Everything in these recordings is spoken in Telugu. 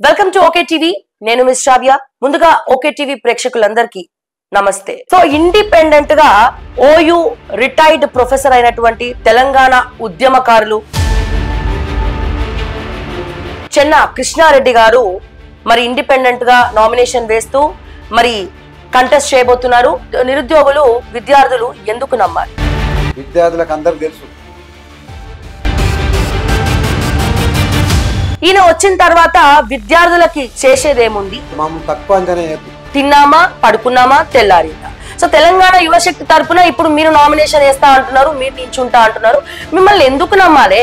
Welcome to okay TV. నేను మిస్ శ్రావ్య. ముందుగా ఓకే టీవీ ప్రేక్షకులందరికీ నమస్తే. సో ఇండిపెండెంట్ గా ఓయూ రిటైర్డ్ ప్రొఫెసర్ అయినటువంటి తెలంగాణ ఉద్యమకారులు చెన్న కృష్ణారెడ్డి గారు మరి ఇండిపెండెంట్ గా నామినేషన్ వేస్తూ మరి కంటెస్ట్ చేయబోతున్నారు. నిరుద్యోగులు విద్యార్థులు ఎందుకు నమ్మాలి? విద్యార్థులకు అందరికి తెలుసు. ఈయన వచ్చిన తర్వాత విద్యార్థులకి చేసేదేముంది? తక్కువ అంచనా తిన్నామా, పడుకున్నామా, తెల్లారిందా. సో తెలంగాణ యువశక్తి తరపున ఇప్పుడు మీరు నామినేషన్ వేస్తా అంటున్నారు, మీరు నించుంటా అంటున్నారు. మిమ్మల్ని ఎందుకు నమ్మాలి?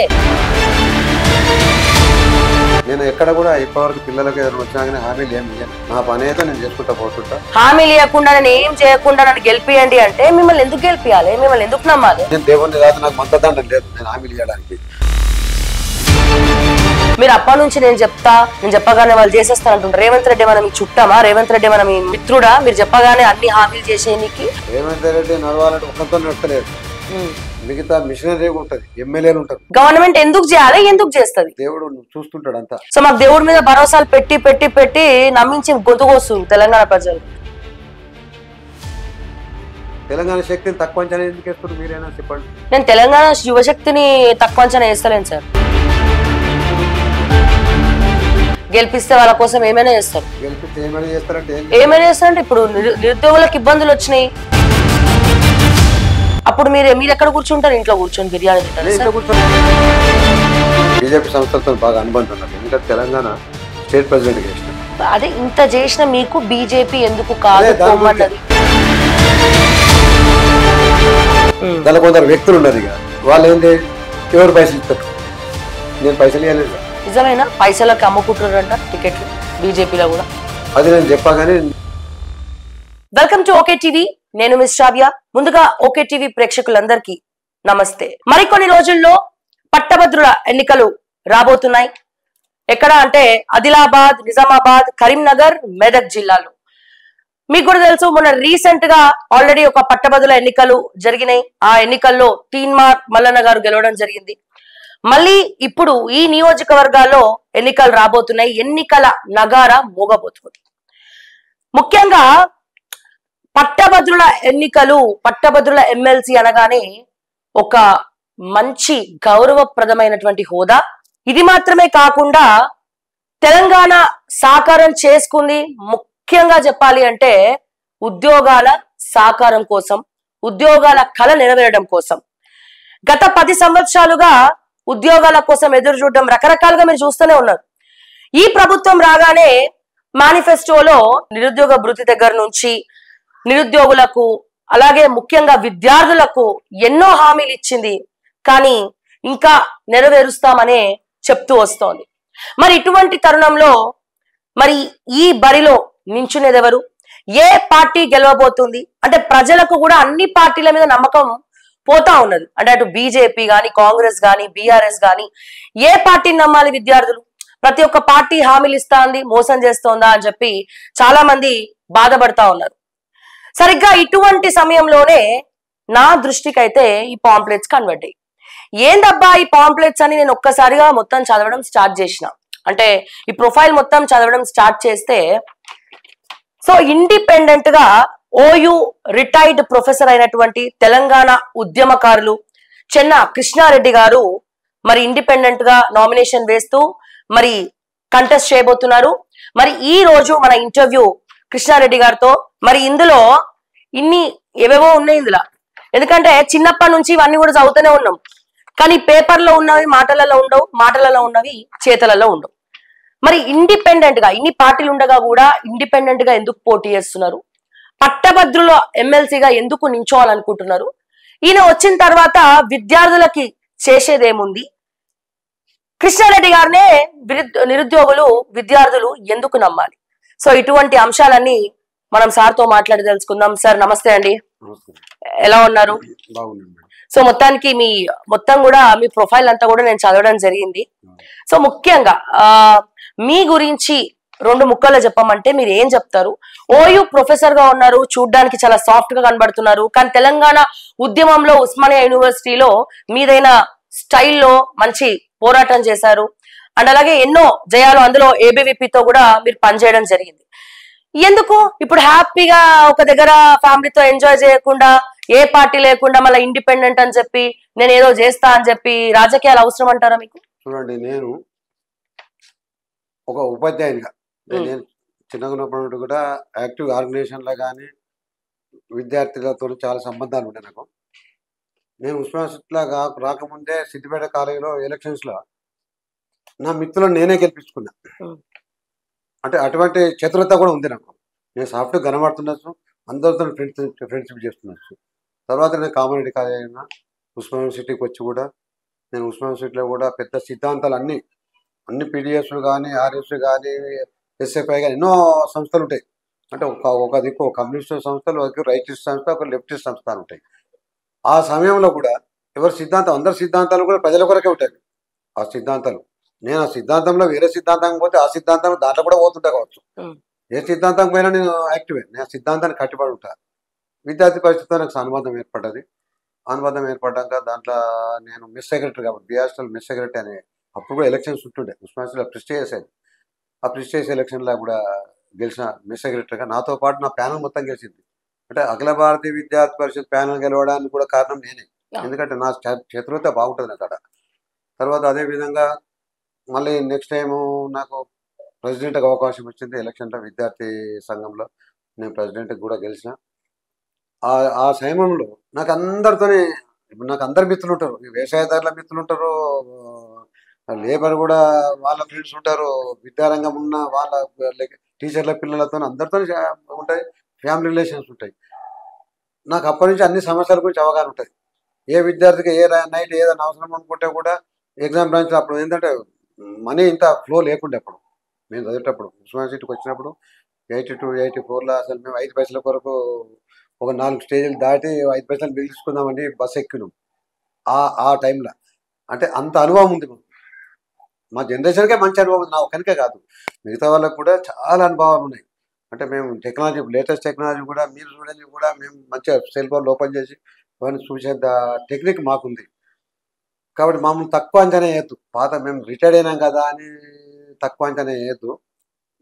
నేను ఎక్కడ కూడా ఇప్పటివరకు పిల్లలకు ఏదైనా వచ్చినా కానీ హామీలు ఏమి ఇయ్యను. నా పని అయితే నేను చేసుకుంటా పోతుంటా. హామీలు ఇవ్వకుండా నేను ఏం చేయకుండా నన్ను గెలిపియండి అంటే మిమ్మల్ని ఎందుకు గెలిపియాలి? మిమ్మల్ని ఎందుకు నమ్మాలి? నేను దేవుని కాదు, నాకు మంతదండం లేదు నేను హామీలు ఇవ్వడానికి. మీరు అప్పటి నుంచి నేను చెప్పగానే వాళ్ళు చేసేస్తానంటుంటారు. రేవంత్ రెడ్డి మనం చుట్టామా? రేవంత్ రెడ్డి మనం మిత్రుడా? మీరు చెప్పగానే అన్ని హామీలు చేసేనికి. రేవంత్ రెడ్డి నడవాలంటే ఒకరితో నడతలేదు. మిగతా మిషనరీ ఉంటది, ఎమ్మెల్యేలు ఉంటారు. గవర్నమెంట్ ఎందుకు చేయాలి? ఎందుకు చేస్తుంది? దేవుడు చూస్తుంటాడు అంతా. సో మాకు దేవుడి మీద భరోసాలు పెట్టి పెట్టి పెట్టి నమ్మించి గొంతుకొస్తుంది తెలంగాణ ప్రజలు. తెలంగాణ శక్తిని తక్కువ అంచనా ఎందుకు వేస్తారు మీరైనా చెప్పండి. నేను తెలంగాణ యువశక్తిని తక్కువ అంచనా వేస్తలేను సార్. గెలిపిస్తే వాళ్ళ కోసం ఏమైనా చేస్తారు. గెలిపిస్తే ఏమైనా చేస్తారంటే ఏమైనా చేస్తారంటే ఇప్పుడు నిరుద్యోగులకు ఇబ్బందులు వచ్చినాయి. అప్పుడు మీరు ఎక్కడ కూర్చుంటారు? ఇంట్లో కూర్చొని బిర్యానీ తింటారు. బీజేపీ సంస్థలతో బాగా అనుబంధం ఉన్నది. ఎందుకంటే తెలంగాణ స్టేట్ ప్రెసిడెంట్ చేసిన అదే ఇంత చేసిన మీకు బీజేపీ ఎందుకు కాదు పోమన్నది? దాని కొందరు వ్యక్తులు ఉన్నారు. ఇక వాళ్ళు ఏంటి, ఎవరు పైసలు ఇస్తారు? నేను పైసలు ఇవ్వలేదు. నిజమైనా పైసలకు అమ్ముకుంటున్నారంట టికెట్లు బీజేపీలో కూడా. అది నేను చెప్పగానే. Welcome to okay TV. నేను మిస్ శ్రావ్య. ముందుగా ఓకే టీవీ ప్రేక్షకులందరికీ నమస్తే. మరికొన్ని రోజుల్లో పట్టభద్రుల ఎన్నికలు రాబోతున్నాయి. ఎక్కడ అంటే ఆదిలాబాద్, నిజామాబాద్, కరీంనగర్, మెదక్ జిల్లాలో. మీకు కూడా తెలుసు, మొన్న రీసెంట్ గా ఆల్రెడీ ఒక పట్టభద్రుల ఎన్నికలు జరిగినాయి. ఆ ఎన్నికల్లో తీన్మార్ మల్లన్న గారు గెలవడం జరిగింది. మళ్ళీ ఇప్పుడు ఈ నియోజకవర్గాల్లో ఎన్నికలు రాబోతున్నాయి. ఎన్నికల నగార మోగబోతుంది. ముఖ్యంగా పట్టభద్రుల ఎన్నికలు, పట్టభద్రుల ఎమ్మెల్సీ అనగానే ఒక మంచి గౌరవప్రదమైనటువంటి హోదా. ఇది మాత్రమే కాకుండా తెలంగాణ సాకారం చేసుకుంది ముఖ్యంగా చెప్పాలి అంటే ఉద్యోగాల సాకారం కోసం, ఉద్యోగాల కళ నెరవేరడం కోసం. గత 10 సంవత్సరాలుగా ఉద్యోగాల కోసం ఎదురు చూడడం రకరకాలుగా మీరు చూస్తూనే ఉన్నారు. ఈ ప్రభుత్వం రాగానే మేనిఫెస్టోలో నిరుద్యోగ భృతి దగ్గర నుంచి నిరుద్యోగులకు, అలాగే ముఖ్యంగా విద్యార్థులకు ఎన్నో హామీలు ఇచ్చింది. కానీ ఇంకా నెరవేరుస్తామనే చెప్తూ వస్తోంది. మరి ఇటువంటి తరుణంలో మరి ఈ బరిలో నించునేదెవరు? ఏ పార్టీ గెలవబోతుంది? అంటే ప్రజలకు కూడా అన్ని పార్టీల మీద నమ్మకం పోతా ఉన్నది. అంటే అటు బీజేపీ గాని, కాంగ్రెస్ గాని, బీఆర్ఎస్ గాని, ఏ పార్టీని నమ్మాలి విద్యార్థులు? ప్రతి ఒక్క పార్టీ హామీలు ఇస్తాంది, మోసం చేస్తోందా అని చెప్పి చాలా మంది బాధపడతా ఉన్నారు. సరిగ్గా ఇటువంటి సమయంలోనే నా దృష్టికి అయితే ఈ పాంప్లెట్స్ కన్వర్ట్ అయ్యి, ఏందబ్బా ఈ పాంప్లెట్స్ అని నేను ఒక్కసారిగా మొత్తం చదవడం స్టార్ట్ చేసిన. అంటే ఈ ప్రొఫైల్ మొత్తం చదవడం స్టార్ట్ చేస్తే, సో ఇండిపెండెంట్ గా ఓయూ రిటైర్డ్ ప్రొఫెసర్ అయినటువంటి తెలంగాణ ఉద్యమకారులు చెన్న కృష్ణారెడ్డి గారు మరి ఇండిపెండెంట్ గా నామినేషన్ వేస్తూ మరి కంటెస్ట్ చేయబోతున్నారు. మరి ఈ రోజు మన ఇంటర్వ్యూ కృష్ణారెడ్డి గారితో. మరి ఇందులో ఇన్ని ఏవేవో ఉన్నాయి ఇందులో, ఎందుకంటే చిన్నప్పటి నుంచి ఇవన్నీ కూడా చదువుతూనే ఉన్నాం. కానీ పేపర్లో ఉన్నవి మాటలలో ఉండవు, మాటలలో ఉన్నవి చేతలలో ఉండవు. మరి ఇండిపెండెంట్ గా ఇన్ని పార్టీలు ఉండగా కూడా ఇండిపెండెంట్ గా ఎందుకు పోటీ చేస్తున్నారు? పట్టభద్రుల ఎమ్మెల్సీగా ఎందుకు నించోవాలనుకుంటున్నారు? ఈయన వచ్చిన తర్వాత విద్యార్థులకి చేసేదేముంది? కృష్ణారెడ్డి గారినే నిరుద్యోగులు విద్యార్థులు ఎందుకు నమ్మాలి? సో ఇటువంటి అంశాలన్నీ మనం సార్తో మాట్లాడి తెలుసుకుందాం. సార్ నమస్తే అండి, ఎలా ఉన్నారు? సో మొత్తానికి మొత్తం కూడా మీ ప్రొఫైల్ అంతా కూడా నేను చదవడం జరిగింది. సో ముఖ్యంగా మీ గురించి 2 ముక్కల్లో చెప్పమంటే మీరు ఏం చెప్తారు? ఓయూ ప్రొఫెసర్ గా ఉన్నారు, చూడ్డానికి చాలా సాఫ్ట్ గా కనబడుతున్నారు. కానీ తెలంగాణ ఉద్యమంలో ఉస్మానియా యూనివర్సిటీలో మీదైన స్టైల్లో మంచి పోరాటం చేశారు. అండ్ అలాగే ఎన్నో జయాలు, అందులో ఏబీవీపీతో కూడా మీరు పనిచేయడం జరిగింది. ఎందుకు ఇప్పుడు హ్యాపీగా ఒక దగ్గర ఫ్యామిలీతో ఎంజాయ్ చేయకుండా, ఏ పార్టీ లేకుండా మళ్ళీ ఇండిపెండెంట్ అని చెప్పి నేను ఏదో చేస్తా అని చెప్పి రాజకీయాలు అవసరం అంటారా మీకు? చూడండి, నేను ఒక ఉపాధ్యాయునిగా నేను చిన్నగా ఉన్నప్పుడు కూడా యాక్టివ్ ఆర్గనైజేషన్లో కానీ విద్యార్థులతో చాలా సంబంధాలు ఉంటాయి నాకు. నేను ఉస్మానియాలో రాకముందే సిద్దిపేట కాలేజీలో ఎలక్షన్స్లో నా మిత్రులను నేనే గెలిపించుకున్నా. అంటే అటువంటి చతురత కూడా ఉంది నాకు. నేను సాఫ్ట్గా కనబడుతుండొచ్చు, అందరితో ఫ్రెండ్షిప్ చేస్తుండొచ్చు. తర్వాత నేను కామారెడ్డి కాలేజ్ అయినా ఉస్మాన్ యూనివర్సిటీకి వచ్చి కూడా నేను ఉస్మాన్ యూనివర్సిటీలో కూడా పెద్ద సిద్ధాంతాలు అన్ని పీడిఎస్లు కానీ, ఆర్ఎస్ కానీ, ఎస్ఎఫ్ఐ కానీ ఎన్నో సంస్థలు ఉంటాయి. అంటే ఒక దిక్కు ఒక కమ్యూనిస్ట్ సంస్థలు, ఒక రైటిస్ట్ సంస్థ, ఒక లెఫ్టిస్ట్ సంస్థలు ఉంటాయి. ఆ సమయంలో కూడా ఎవరి సిద్ధాంతం, అందరి సిద్ధాంతాలు కూడా ప్రజల కొరకే ఉంటాయి. ఆ సిద్ధాంతాలు నేను ఆ సిద్ధాంతంలో వేరే సిద్ధాంతం పోతే ఆ సిద్ధాంతం దాంట్లో కూడా పోతుంటా కావచ్చు. ఏ సిద్ధాంతం పోయినా నేను యాక్టివే, నేను ఆ సిద్ధాంతాన్ని కట్టుబడి ఉంటా. విద్యార్థి పరిస్థితితో నాకు అనుబంధం ఏర్పడ్డది. అనుబంధం ఏర్పడ్డాక దాంట్లో నేను మిస్ సెక్రటరీ కాబట్టి బిఆర్ఎస్ఎల్ మిస్ సెక్రటరీ అనే అప్పుడు కూడా ఎలక్షన్స్ ఉంటుండే ఉస్మానియాలో ప్రెస్టీజియస్ అది. ఆ ప్రెస్టీజియస్ ఎలక్షన్లో కూడా గెలిచిన మిస్ సెక్రటరీగా నాతో పాటు నా ప్యానల్ మొత్తం గెలిచింది. అంటే అఖిల భారతీయ విద్యార్థి పరిషత్ ప్యానల్ గెలవడానికి కూడా కారణం నేనే. ఎందుకంటే నా చతురత బాగుంటుంది నాకు అక్కడ. తర్వాత అదేవిధంగా మళ్ళీ నెక్స్ట్ టైము నాకు ప్రెసిడెంట్గా అవకాశం వచ్చింది ఎలక్షన్లో, విద్యార్థి సంఘంలో నేను ప్రెసిడెంట్కి కూడా గెలిచిన. ఆ సమయంలో నాకు అందరితోనే, ఇప్పుడు నాకు అందరు మిత్రులు ఉంటారు, వ్యవసాయదారుల మిత్రులు ఉంటారు, లేబర్ కూడా వాళ్ళ ఫ్రెండ్స్ ఉంటారు, విద్యారంగం ఉన్న వాళ్ళ టీచర్ల పిల్లలతో అందరితో ఉంటాయి, ఫ్యామిలీ రిలేషన్స్ ఉంటాయి. నాకు అప్పటి నుంచి అన్ని సమస్యల గురించి అవగాహన ఉంటుంది. ఏ విద్యార్థికి ఏ నైట్ ఏదైనా అవసరం అనుకుంటే కూడా ఎగ్జామ్ బ్రాంచ్లో అప్పుడు ఏంటంటే మనీ ఇంత ఫ్లో లేకుండే. అప్పుడు మేము చదివేటప్పుడు ఉస్మానియా సిటీకి వచ్చినప్పుడు 82, 84లో అసలు మేము 5 పైసల కొరకు ఒక 4 స్టేజీలు దాటి 5 పైసలు మిగిల్చుకుందామని బస్సు ఎక్కినాం ఆ టైంలో. అంటే అంత అనుభవం ఉంది మా జనరేషన్కే మంచి అనుభవం ఉంది, నా ఒక్కరికే కాదు, మిగతా వాళ్ళకు కూడా చాలా అనుభవాలు ఉన్నాయి. అంటే మేము టెక్నాలజీ, లేటెస్ట్ టెక్నాలజీ కూడా మీరు చూడండి, కూడా మేము మంచిగా సెల్ ఫోన్లు ఓపెన్ చేసి అవన్నీ చూసేంత టెక్నిక్ మాకుంది. కాబట్టి మమ్మల్ని తక్కువ అంచనా వేయద్దు. పాత మేము రిటైర్డ్ అయినాం కదా అని తక్కువ అంచనా వేయద్దు.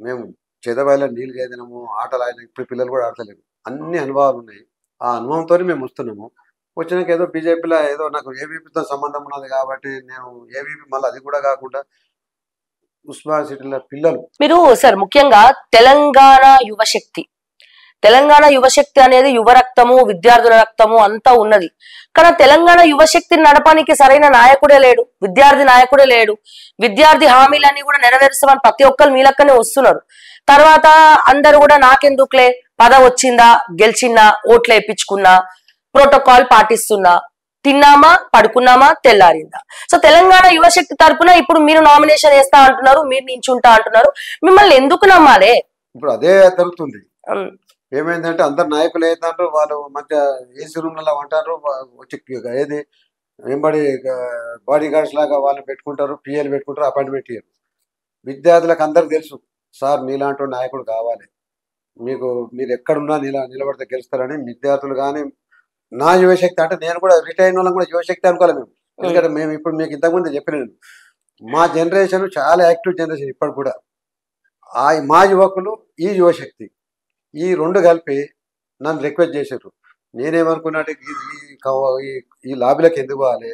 మేము చెదబాయిలో నీళ్ళు చేదినాము, ఆటలు ఆడినా, ఇప్పుడు పిల్లలు కూడా ఆడతలేరు. అన్ని అనుభవాలు ఉన్నాయి. ఆ అనుభవంతో మేము వస్తున్నాము. వచ్చినాక ఏదో బీజేపీలో ఏదో నాకు ఏబీపీతో సంబంధం ఉన్నది కాబట్టి నేను ఏబీపీ మళ్ళీ అది కూడా కాకుండా ఉస్మానియా సిటీలో పిల్లలు. మీరు సార్ ముఖ్యంగా తెలంగాణ యువశక్తి అనేది యువ రక్తము, విద్యార్థుల రక్తము అంతా ఉన్నది. కానీ తెలంగాణ యువశక్తిని నడపానికి సరైన నాయకుడే లేడు, విద్యార్థి నాయకుడే లేడు. విద్యార్థి హామీలన్నీ కూడా నెరవేరుస్తామని ప్రతి ఒక్కరు మీ లెక్కనే వస్తున్నారు. తర్వాత అందరు కూడా నాకెందుకులే, పదవి వచ్చిందా, గెలిచిందా, ఓట్లు వేయించుకున్నా, ప్రోటోకాల్ పాటిస్తున్నా, తిన్నామా, పడుకున్నామా, తెల్లారిందా. సో తెలంగాణ యువశక్తి తరపున ఇప్పుడు మీరు నామినేషన్ వేస్తా అంటున్నారు, మీరు నించుంటా అంటున్నారు. మిమ్మల్ని ఎందుకు నమ్మాలి? ఇప్పుడు అదే జరుగుతుంది. ఏమైందంటే అందరు నాయకులు ఏంటంటారు, వాళ్ళు మంచిగా ఏసీ రూమ్లలో ఉంటారు, వచ్చి ఏది వెంబడి బాడీ గార్డ్స్ లాగా వాళ్ళు పెట్టుకుంటారు, పిఎల్ పెట్టుకుంటారు, అపాయింట్మెంట్ ఇయ్యరు. విద్యార్థులకు అందరికి తెలుసు, సార్ మీలాంటి నాయకుడు కావాలి, మీరు ఎక్కడున్నా నిలబడితే గెలుస్తారని. విద్యార్థులు కానీ నా యువశక్తి అంటే నేను కూడా రిటైర్ అయిన వాళ్ళని కూడా యువశక్తి అనుకోవాలి మేము. ఎందుకంటే మేము ఇప్పుడు మీకు ఇంతకుముందు చెప్పిన మా జనరేషన్ చాలా యాక్టివ్ జనరేషన్. ఇప్పుడు కూడా మా యువకులు ఈ యువశక్తి ఈ రెండు కలిపి నన్ను రిక్వెస్ట్ చేశారు. నేనేమనుకున్నట్టు ఈ లాబీలకు ఎందుకు పోవాలి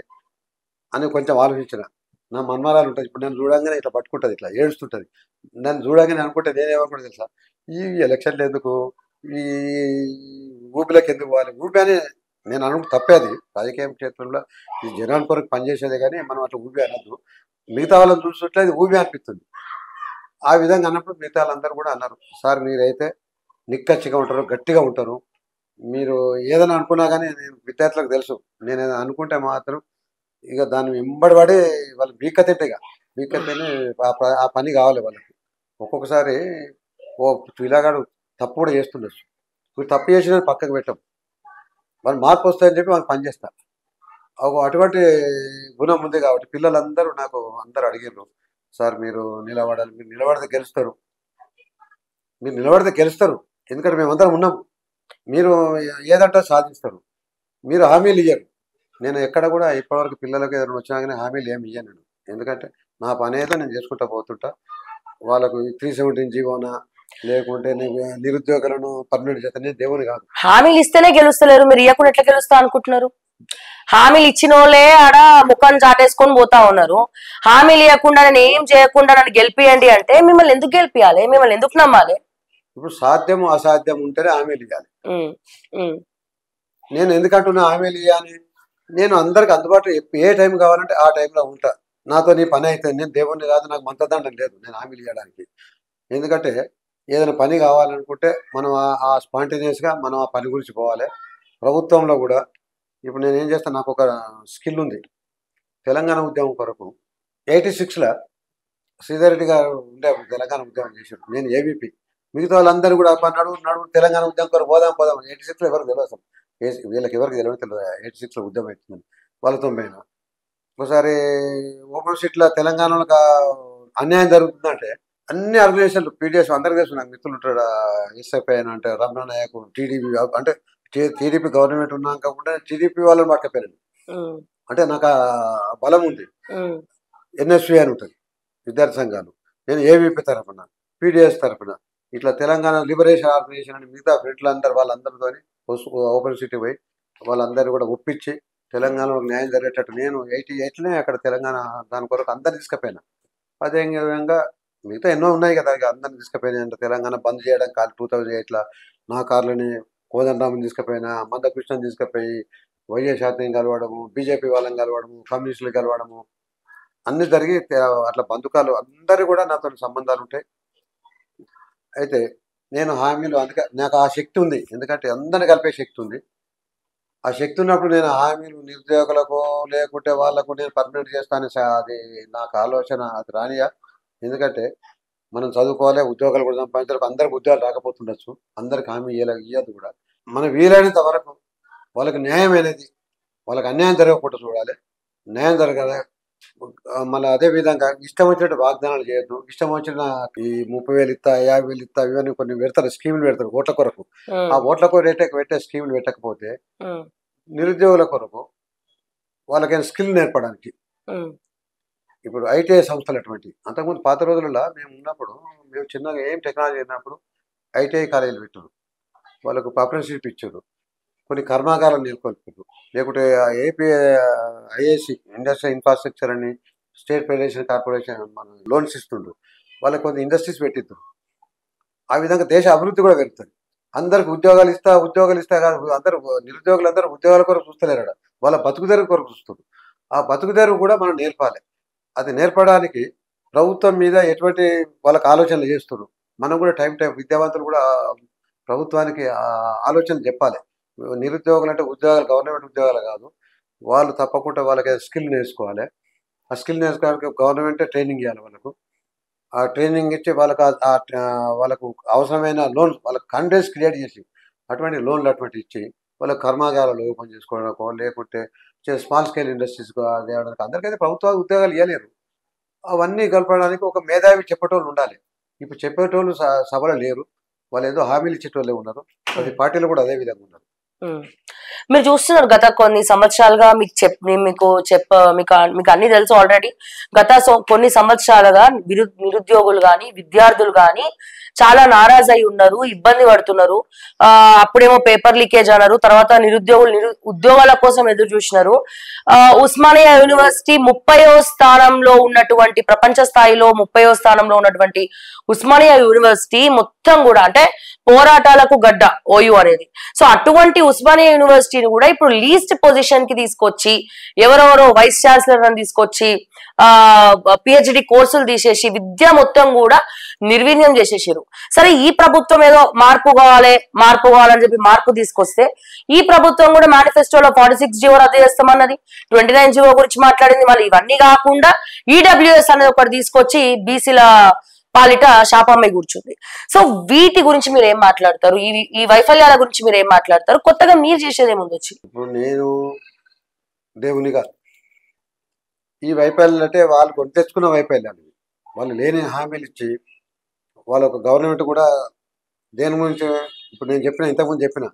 అని కొంచెం ఆలోచించిన. నా మన్మరాలు ఉంటుంది, ఇప్పుడు నేను చూడంగానే ఇట్లా పట్టుకుంటుంది, ఇట్లా ఏడుస్తుంటుంది. నన్ను చూడంగానే అనుకుంటే నేనేమనుకుంటా తెలుసా, ఈ ఎలక్షన్లు ఎందుకు, ఈ ఊపిలోకి ఎందుకు పోవాలి. ఊపి అని నేను అనుకుంటే తప్పేది. రాజకీయ క్షేత్రంలో ఈ జనాల కొరకు పనిచేసేదే కానీ మనం అట్లా ఊపి అనద్దు. మిగతా వాళ్ళని చూస్తుంటే అది ఊపి అనిపిస్తుంది. ఆ విధంగా అన్నప్పుడు మిగతా వాళ్ళందరూ కూడా అన్నారు, సార్ మీరైతే నిక్కచ్చిగా ఉంటారు, గట్టిగా ఉంటారు, మీరు ఏదైనా అనుకున్నా కానీ నేను విద్యార్థులకు తెలుసు, నేను ఏదైనా అనుకుంటే మాత్రం ఇక దాన్ని వెంబడిపడి వాళ్ళు బీక్కతింటే ఆ పని కావాలి వాళ్ళకి. ఒక్కొక్కసారి పిల్లగాడు తప్పు కూడా చేస్తుండొచ్చు, మీరు తప్పు చేసిన పక్కకు పెట్టం, వాళ్ళు మార్పు వస్తాయని చెప్పి వాళ్ళు పనిచేస్తారు. అటువంటి గుణం ఉంది కాబట్టి పిల్లలందరూ నాకు అందరూ అడిగారు, సార్ మీరు నిలబడాలి, మీరు నిలబడితే గెలుస్తారు, ఎందుకంటే మేమందరం ఉన్నాం, మీరు ఏదంటే సాధిస్తారు, మీరు హామీలు ఇయ్యరు. నేను ఎక్కడ కూడా ఇప్పటివరకు పిల్లలకు ఏదైనా వచ్చినా కానీ హామీలు ఏమి ఇయ్యను నేను. ఎందుకంటే నా పని ఏదో నేను చేసుకుంటా పోతుంటా. వాళ్ళకు 317 జీవోనా లేకుంటే నిరుద్యోగులను పర్మనెంట్ చేస్తే నేను దేవుని కాదు. హామీలు ఇస్తేనే గెలుస్తలేరు, మీరు ఇవ్వకుండా ఎట్లా గెలుస్తా అనుకుంటున్నారు? హామీలు ఇచ్చిన వాళ్ళే ఆడ ముఖాన్ని చాటేసుకొని పోతా ఉన్నారు. హామీలు ఇవ్వకుండా నేను ఏం చేయకుండా నన్ను గెలిపియండి అంటే మిమ్మల్ని ఎందుకు గెలిపియాలి? మిమ్మల్ని ఎందుకు నమ్మాలి? ఇప్పుడు సాధ్యము అసాధ్యం ఉంటేనే హామీలు ఇవ్వాలి. ఉమ్, ఉమ్, నేను ఎందుకంటున్నా హామీలు ఇవ్వాలి? నేను అందరికి అందుబాటులో ఏ టైం కావాలంటే ఆ టైంలో ఉంటా. నాతో నీ పని అయితే నేను దేవుణ్ణి కాదు, నాకు మంత్రదండం లేదు నేను హామీలు ఇవ్వడానికి. ఎందుకంటే ఏదైనా పని కావాలనుకుంటే మనం ఆ స్పాంటేనియస్గా మనం ఆ పని గురించి పోవాలి. ప్రభుత్వంలో కూడా ఇప్పుడు నేను ఏం చేస్తాను, నాకు ఒక స్కిల్ ఉంది. తెలంగాణ ఉద్యమం కొరకు 86లో శ్రీధర్ రెడ్డి గారు ఉండే తెలంగాణ ఉద్యమం చేశారు. నేను ఏబీపీ. మిగతా వాళ్ళందరూ కూడా నడువు తెలంగాణ ఉద్యమం కొరకు పోదాం 86లో ఎవరికి తెలియదు అసలు. వీళ్ళకి ఎవరికి తెలియదు 86లో ఉద్యమం అవుతుందని. వాళ్ళతో పోయినా ఒకసారి ఓపెన్ సీట్లో తెలంగాణలో అన్యాయం జరుగుతుందంటే అన్ని ఆర్గనైజేషన్లు పీడిఎస్ అందరికీ తెలుసు. నాకు మిత్రులు ఉంటాడు, ఎస్ఎఫ్ఐ అని అంటే రమణ నాయకు, టీడీపీ అంటే టీడీపీ గవర్నమెంట్ ఉన్నాక కూడా టీడీపీ వాళ్ళని పట్టుకపోయాను. అంటే నాకు ఆ బలం ఉంది. ఎన్ఎస్వి అని ఉంటుంది విద్యార్థి సంఘాలు. నేను ఏవీపీ తరఫున, పీడిఎస్ తరఫున ఇట్లా తెలంగాణ లిబరేషన్ ఆర్గనైజేషన్ అని మిగతా ఫ్రెండ్లందరూ వాళ్ళందరితో ఓపెన్ సిటీ పోయి వాళ్ళందరూ కూడా ఒప్పించి తెలంగాణలో న్యాయం జరిగేటట్టు నేను 88లోనే అక్కడ తెలంగాణ దాని కొరకు అందరిని తీసుకుపోయినా. అదేవిధంగా మిగతా ఎన్నో ఉన్నాయి కదా, అందరిని తీసుకుపోయినా. అంటే తెలంగాణ బంద్ చేయడం కాదు 2008లో నా కార్లని కోదండరామని తీసుకుపోయినా, మందకృష్ణని తీసుకుపోయి వైఎస్ శాతం కలవడము, బీజేపీ వాళ్ళని కలవడము, కమ్యూనిస్టులు కలవడము అన్ని జరిగి అట్లా బంధుకాలు అందరూ కూడా నాతో సంబంధాలు ఉంటాయి. అయితే నేను హామీలు అందుకే నాకు ఆ శక్తి ఉంది. ఎందుకంటే అందరిని కలిపే శక్తి ఉంది. ఆ శక్తి ఉన్నప్పుడు నేను హామీలు నిరుద్యోగులకు లేకుంటే వాళ్ళకు నేను పర్మనెంట్ చేస్తాను. అది నాకు ఆలోచన అది రానియా. ఎందుకంటే మనం చదువుకోవాలి, ఉద్యోగాలు కూడా సంపాదించాలి. అందరికి ఉద్యోగాలు రాకపోతుండొచ్చు, అందరికి హామీ ఇవ్వదు కూడా. మనం వీలైనంత వరకు వాళ్ళకి న్యాయం అనేది, వాళ్ళకి అన్యాయం జరగకుండా చూడాలి. న్యాయం జరగాలి. మళ్ళీ అదే విధంగా ఇష్టం వచ్చినట్టు వాగ్దానాలు చేయొద్దు. ఇష్టం వచ్చిన ఈ 30,000 ఇస్తా, 50,000 ఇస్తా ఇవన్నీ కొన్ని పెడతారు, స్కీములు పెడతారు ఓట్ల కొరకు. ఆ ఓట్ల కొరకు పెట్టే స్కీములు పెట్టకపోతే నిరుద్యోగుల కొరకు వాళ్ళకైనా స్కిల్ నేర్పడానికి ఇప్పుడు ఐటీఐ సంస్థలు అటువంటి అంతకుముందు పాత రోజులలో మేము ఉన్నప్పుడు మేము చిన్నగా ఏం టెక్నాలజీ అయినప్పుడు ఐటీఐ కాలేజీలు పెట్టారు. వాళ్ళకు అప్రెంటిస్షిప్ ఇచ్చారు. కొన్ని కర్మాగారాలు నెలకొల్పారు. లేకుంటే ఏపీ ఐఏసి ఇండస్ట్రియల్ ఇన్ఫ్రాస్ట్రక్చర్ అని స్టేట్ ఫెడరేషన్ కార్పొరేషన్ మన లోన్స్ ఇస్తుండ్రు. వాళ్ళకి కొన్ని ఇండస్ట్రీస్ పెట్టిద్దారు. ఆ విధంగా దేశ అభివృద్ధి కూడా పెరుగుతుంది. అందరికి ఉద్యోగాలు ఇస్తా కాదు, అందరూ నిరుద్యోగులందరూ ఉద్యోగాల కొరకు చూస్తలేరు, వాళ్ళ బతుకుదెరువు కొరకు చూస్తారు. ఆ బతుకుదెరువు కూడా మనం నేర్పాలి. అది నేర్పడానికి ప్రభుత్వం మీద ఎటువంటి వాళ్ళకి ఆలోచనలు చేస్తున్నారు. మనం కూడా టైం విద్యావంతులు కూడా ప్రభుత్వానికి ఆలోచన చెప్పాలి. నిరుద్యోగులు అంటే ఉద్యోగాలు గవర్నమెంట్ ఉద్యోగాలు కాదు, వాళ్ళు తప్పకుండా వాళ్ళకి స్కిల్ నేర్చుకోవాలి. ఆ స్కిల్ నేర్చుకోవడానికి గవర్నమెంటే ట్రైనింగ్ ఇవ్వాలి వాళ్ళకు. ఆ ట్రైనింగ్ ఇచ్చి వాళ్ళకు అవసరమైన లోన్ వాళ్ళకి కాన్ఫిడెన్స్ క్రియేట్ చేసి అటువంటి లోన్లు అటువంటి ఇచ్చి వాళ్ళకి కర్మాగారాలు ఓపెన్ చేసుకోవడానికో లేకుంటే స్మాల్ స్కేల్ ఇండస్ట్రీస్ తేవడానికి అందరికైతే ప్రభుత్వ ఉద్యోగాలు ఇవ్వలేరు. అవన్నీ కలపడానికి ఒక మేధావి చెప్పేటోళ్ళు ఉండాలి. ఇప్పుడు చెప్పేటోళ్ళు సభలో లేరు. వాళ్ళు ఏదో హామీలు ఇచ్చేటోళ్ళే ఉన్నారు. ప్రతి పార్టీలో కూడా అదే విధంగా ఉన్నారు. మీరు చూస్తున్నారు గత కొన్ని సంవత్సరాలుగా మీకు అన్ని తెలుసు ఆల్రెడీ. గత కొన్ని సంవత్సరాలుగా నిరుద్యోగులు గాని విద్యార్థులు గాని చాలా నారాజ్ అయి ఉన్నారు, ఇబ్బంది పడుతున్నారు. అప్పుడేమో పేపర్ లీకేజ్ అన్నారు, తర్వాత నిరుద్యోగులు ఉద్యోగాల కోసం ఎదురు చూసినారు. ఉస్మానియా యూనివర్సిటీ 30వ స్థానంలో ఉన్నటువంటి, ప్రపంచ స్థాయిలో 30వ స్థానంలో ఉన్నటువంటి ఉస్మానియా యూనివర్సిటీ మొత్తం కూడా అంటే పోరాటాలకు గడ్డ ఓయూ అనేది. సో అటువంటి ఉస్మానియా యూనివర్సిటీని కూడా ఇప్పుడు లీస్ట్ పొజిషన్ కి తీసుకొచ్చి ఎవరెవరో వైస్ ఛాన్సలర్ అని తీసుకొచ్చి పిహెచ్డి కోర్సులు తీసేసి విద్య మొత్తం కూడా నిర్వీర్యం చేసేసారు. సరే, ఈ ప్రభుత్వం ఏదో మార్పు కావాలని చెప్పి మార్పు తీసుకొస్తే ఈ ప్రభుత్వం కూడా మేనిఫెస్టోలో 46 జీవో రద్దు చేస్తామన్నది, 29 జీవో గురించి మాట్లాడింది. మళ్ళీ ఇవన్నీ కాకుండా ఈడబ్ల్యూఎస్ అనేది ఒకటి తీసుకొచ్చి బీసీల పాలిట శాపమ్మ కూర్చుంది. సో వీటి గురించి మీరు ఏం మాట్లాడతారు? ఈ వైఫల్యాల గురించి మీరు ఏం మాట్లాడతారు? కొత్తగా మీరు చేసేది ఏముంది వచ్చి? ఇప్పుడు నేను దేవునిగా ఈ వైఫల్యాలు అంటే వాళ్ళు కొని తెచ్చుకున్న వైఫల్యాలు, వాళ్ళు లేని హామీలు ఇచ్చి వాళ్ళ గవర్నమెంట్ కూడా దేని గురించి ఇప్పుడు నేను ఇంతకుముందు చెప్పిన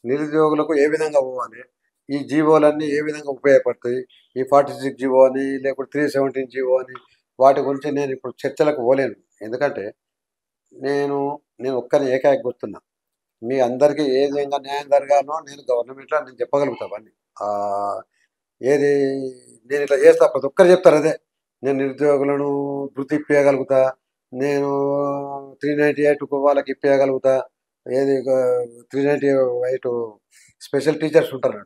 నిరుద్యోగులకు ఏ విధంగా పోవాలి, ఈ జీవోలన్నీ ఏ విధంగా ఉపయోగపడతాయి, ఈ 46 జీవో అని లేకపోతే 317 జీవో అని వాటి గురించి నేను ఇప్పుడు చర్చలకు పోలేను. ఎందుకంటే నేను నేను ఒక్కని ఏకాకి గుర్తున్నా. మీ అందరికీ ఏ విధంగా న్యాయం జరగాలో నేను గవర్నమెంట్లో నేను చెప్పగలుగుతా అవన్నీ. ఏది నేను ఇట్లా చేస్తా, ప్రతి ఒక్కరు చెప్తారు అదే. నేను నిరుద్యోగులను వృత్తి ఇప్పించగలుగుతా, నేను 398 వాళ్ళకి ఇప్పించగలుగుతా, ఏది 398 స్పెషల్ టీచర్స్ ఉంటారు,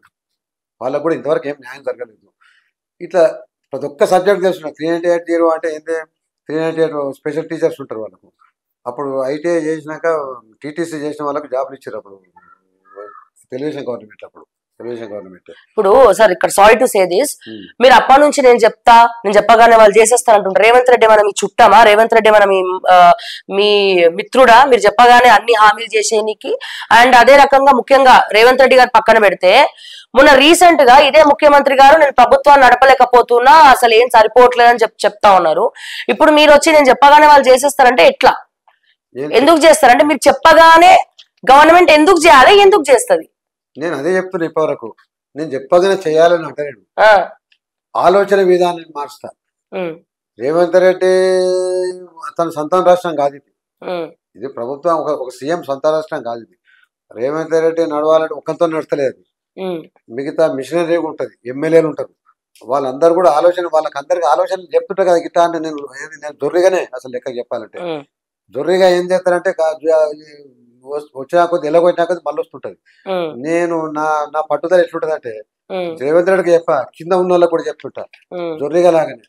వాళ్ళకు కూడా ఇంతవరకు ఏం న్యాయం జరగలేదు. ఇట్లా ప్రతి ఒక్క సబ్జెక్ట్ తెలుస్తున్నారు. 398 అంటే ఏంటి, 398 స్పెషల్ టీచర్స్ ఉంటారు వాళ్ళకు. అప్పుడు ఐటీఐ చేసినాక టీటీసీ చేసిన వాళ్ళకు జాబ్లు ఇచ్చారు అప్పుడు తెలుగుదేశం గవర్నమెంట్. అప్పుడు తెలుగుదేశం గవర్నమెంట్. ఇప్పుడు సార్ ఇక్కడ సారీ టు సే దిస్, మీరు అప్పటి నుంచి నేను చెప్పగానే వాళ్ళు చేసేస్తారు అంటుంటారు. రేవంత్ రెడ్డి మన మీ చుట్టామా, రేవంత్ రెడ్డి మన మీ మిత్రుడా, మీరు చెప్పగానే అన్ని హామీలు చేసేనికి? అండ్ అదే రకంగా ముఖ్యంగా రేవంత్ రెడ్డి గారు పక్కన పెడితే, మొన్న రీసెంట్ గా ఇదే ముఖ్యమంత్రి గారు నేను ప్రభుత్వాన్ని నడపలేకపోతున్నా, అసలు ఏం సరిపోవట్లేదని చెప్తా ఉన్నారు. ఇప్పుడు మీరు వచ్చి నేను చెప్పగానే వాళ్ళు చేసేస్తారంటే ఎట్లా, ఎందుకు చేస్తారంటే? మీరు చెప్పగానే గవర్నమెంట్ ఎందుకు చేయాలి, ఎందుకు చేస్తుంది? నేను అదే చెప్తున్నా. ఇప్పటివరకు నేను చెప్పగానే చేయాలని అంటాను. ఆలోచన విధానాన్ని మారుస్తా. రేవంత్ రెడ్డి తన సొంత రాష్ట్రం కాదు ఇది. ఇది ప్రభుత్వం, ఒక సీఎం సొంత రాష్ట్రం కాదు ఇది. రేవంత్ రెడ్డి నడవాలంటే ఒక్కరితో నడతలేదు. మిగతా మిషనరీ ఉంటది, ఎమ్మెల్యేలు ఉంటారు, వాళ్ళందరూ కూడా వాళ్ళకందరికి ఆలోచనలు చెప్తుంటారు కదా. గిట్ట అంటే నేను దొర్రిగానే అసలు లెక్క చెప్పాలంటే దొర్రిగా ఏం చేస్తారంటే వచ్చినా కొద్ది ఎలాగొచ్చినా కొద్ది మళ్ళీ వస్తుంటది. నేను నా పట్టుదల ఎట్లుంటది అంటే రేవంత్ రెడ్డికి కింద ఉన్న వాళ్ళకి కూడా చెప్తుంటా జొర్రిగా లాగానే.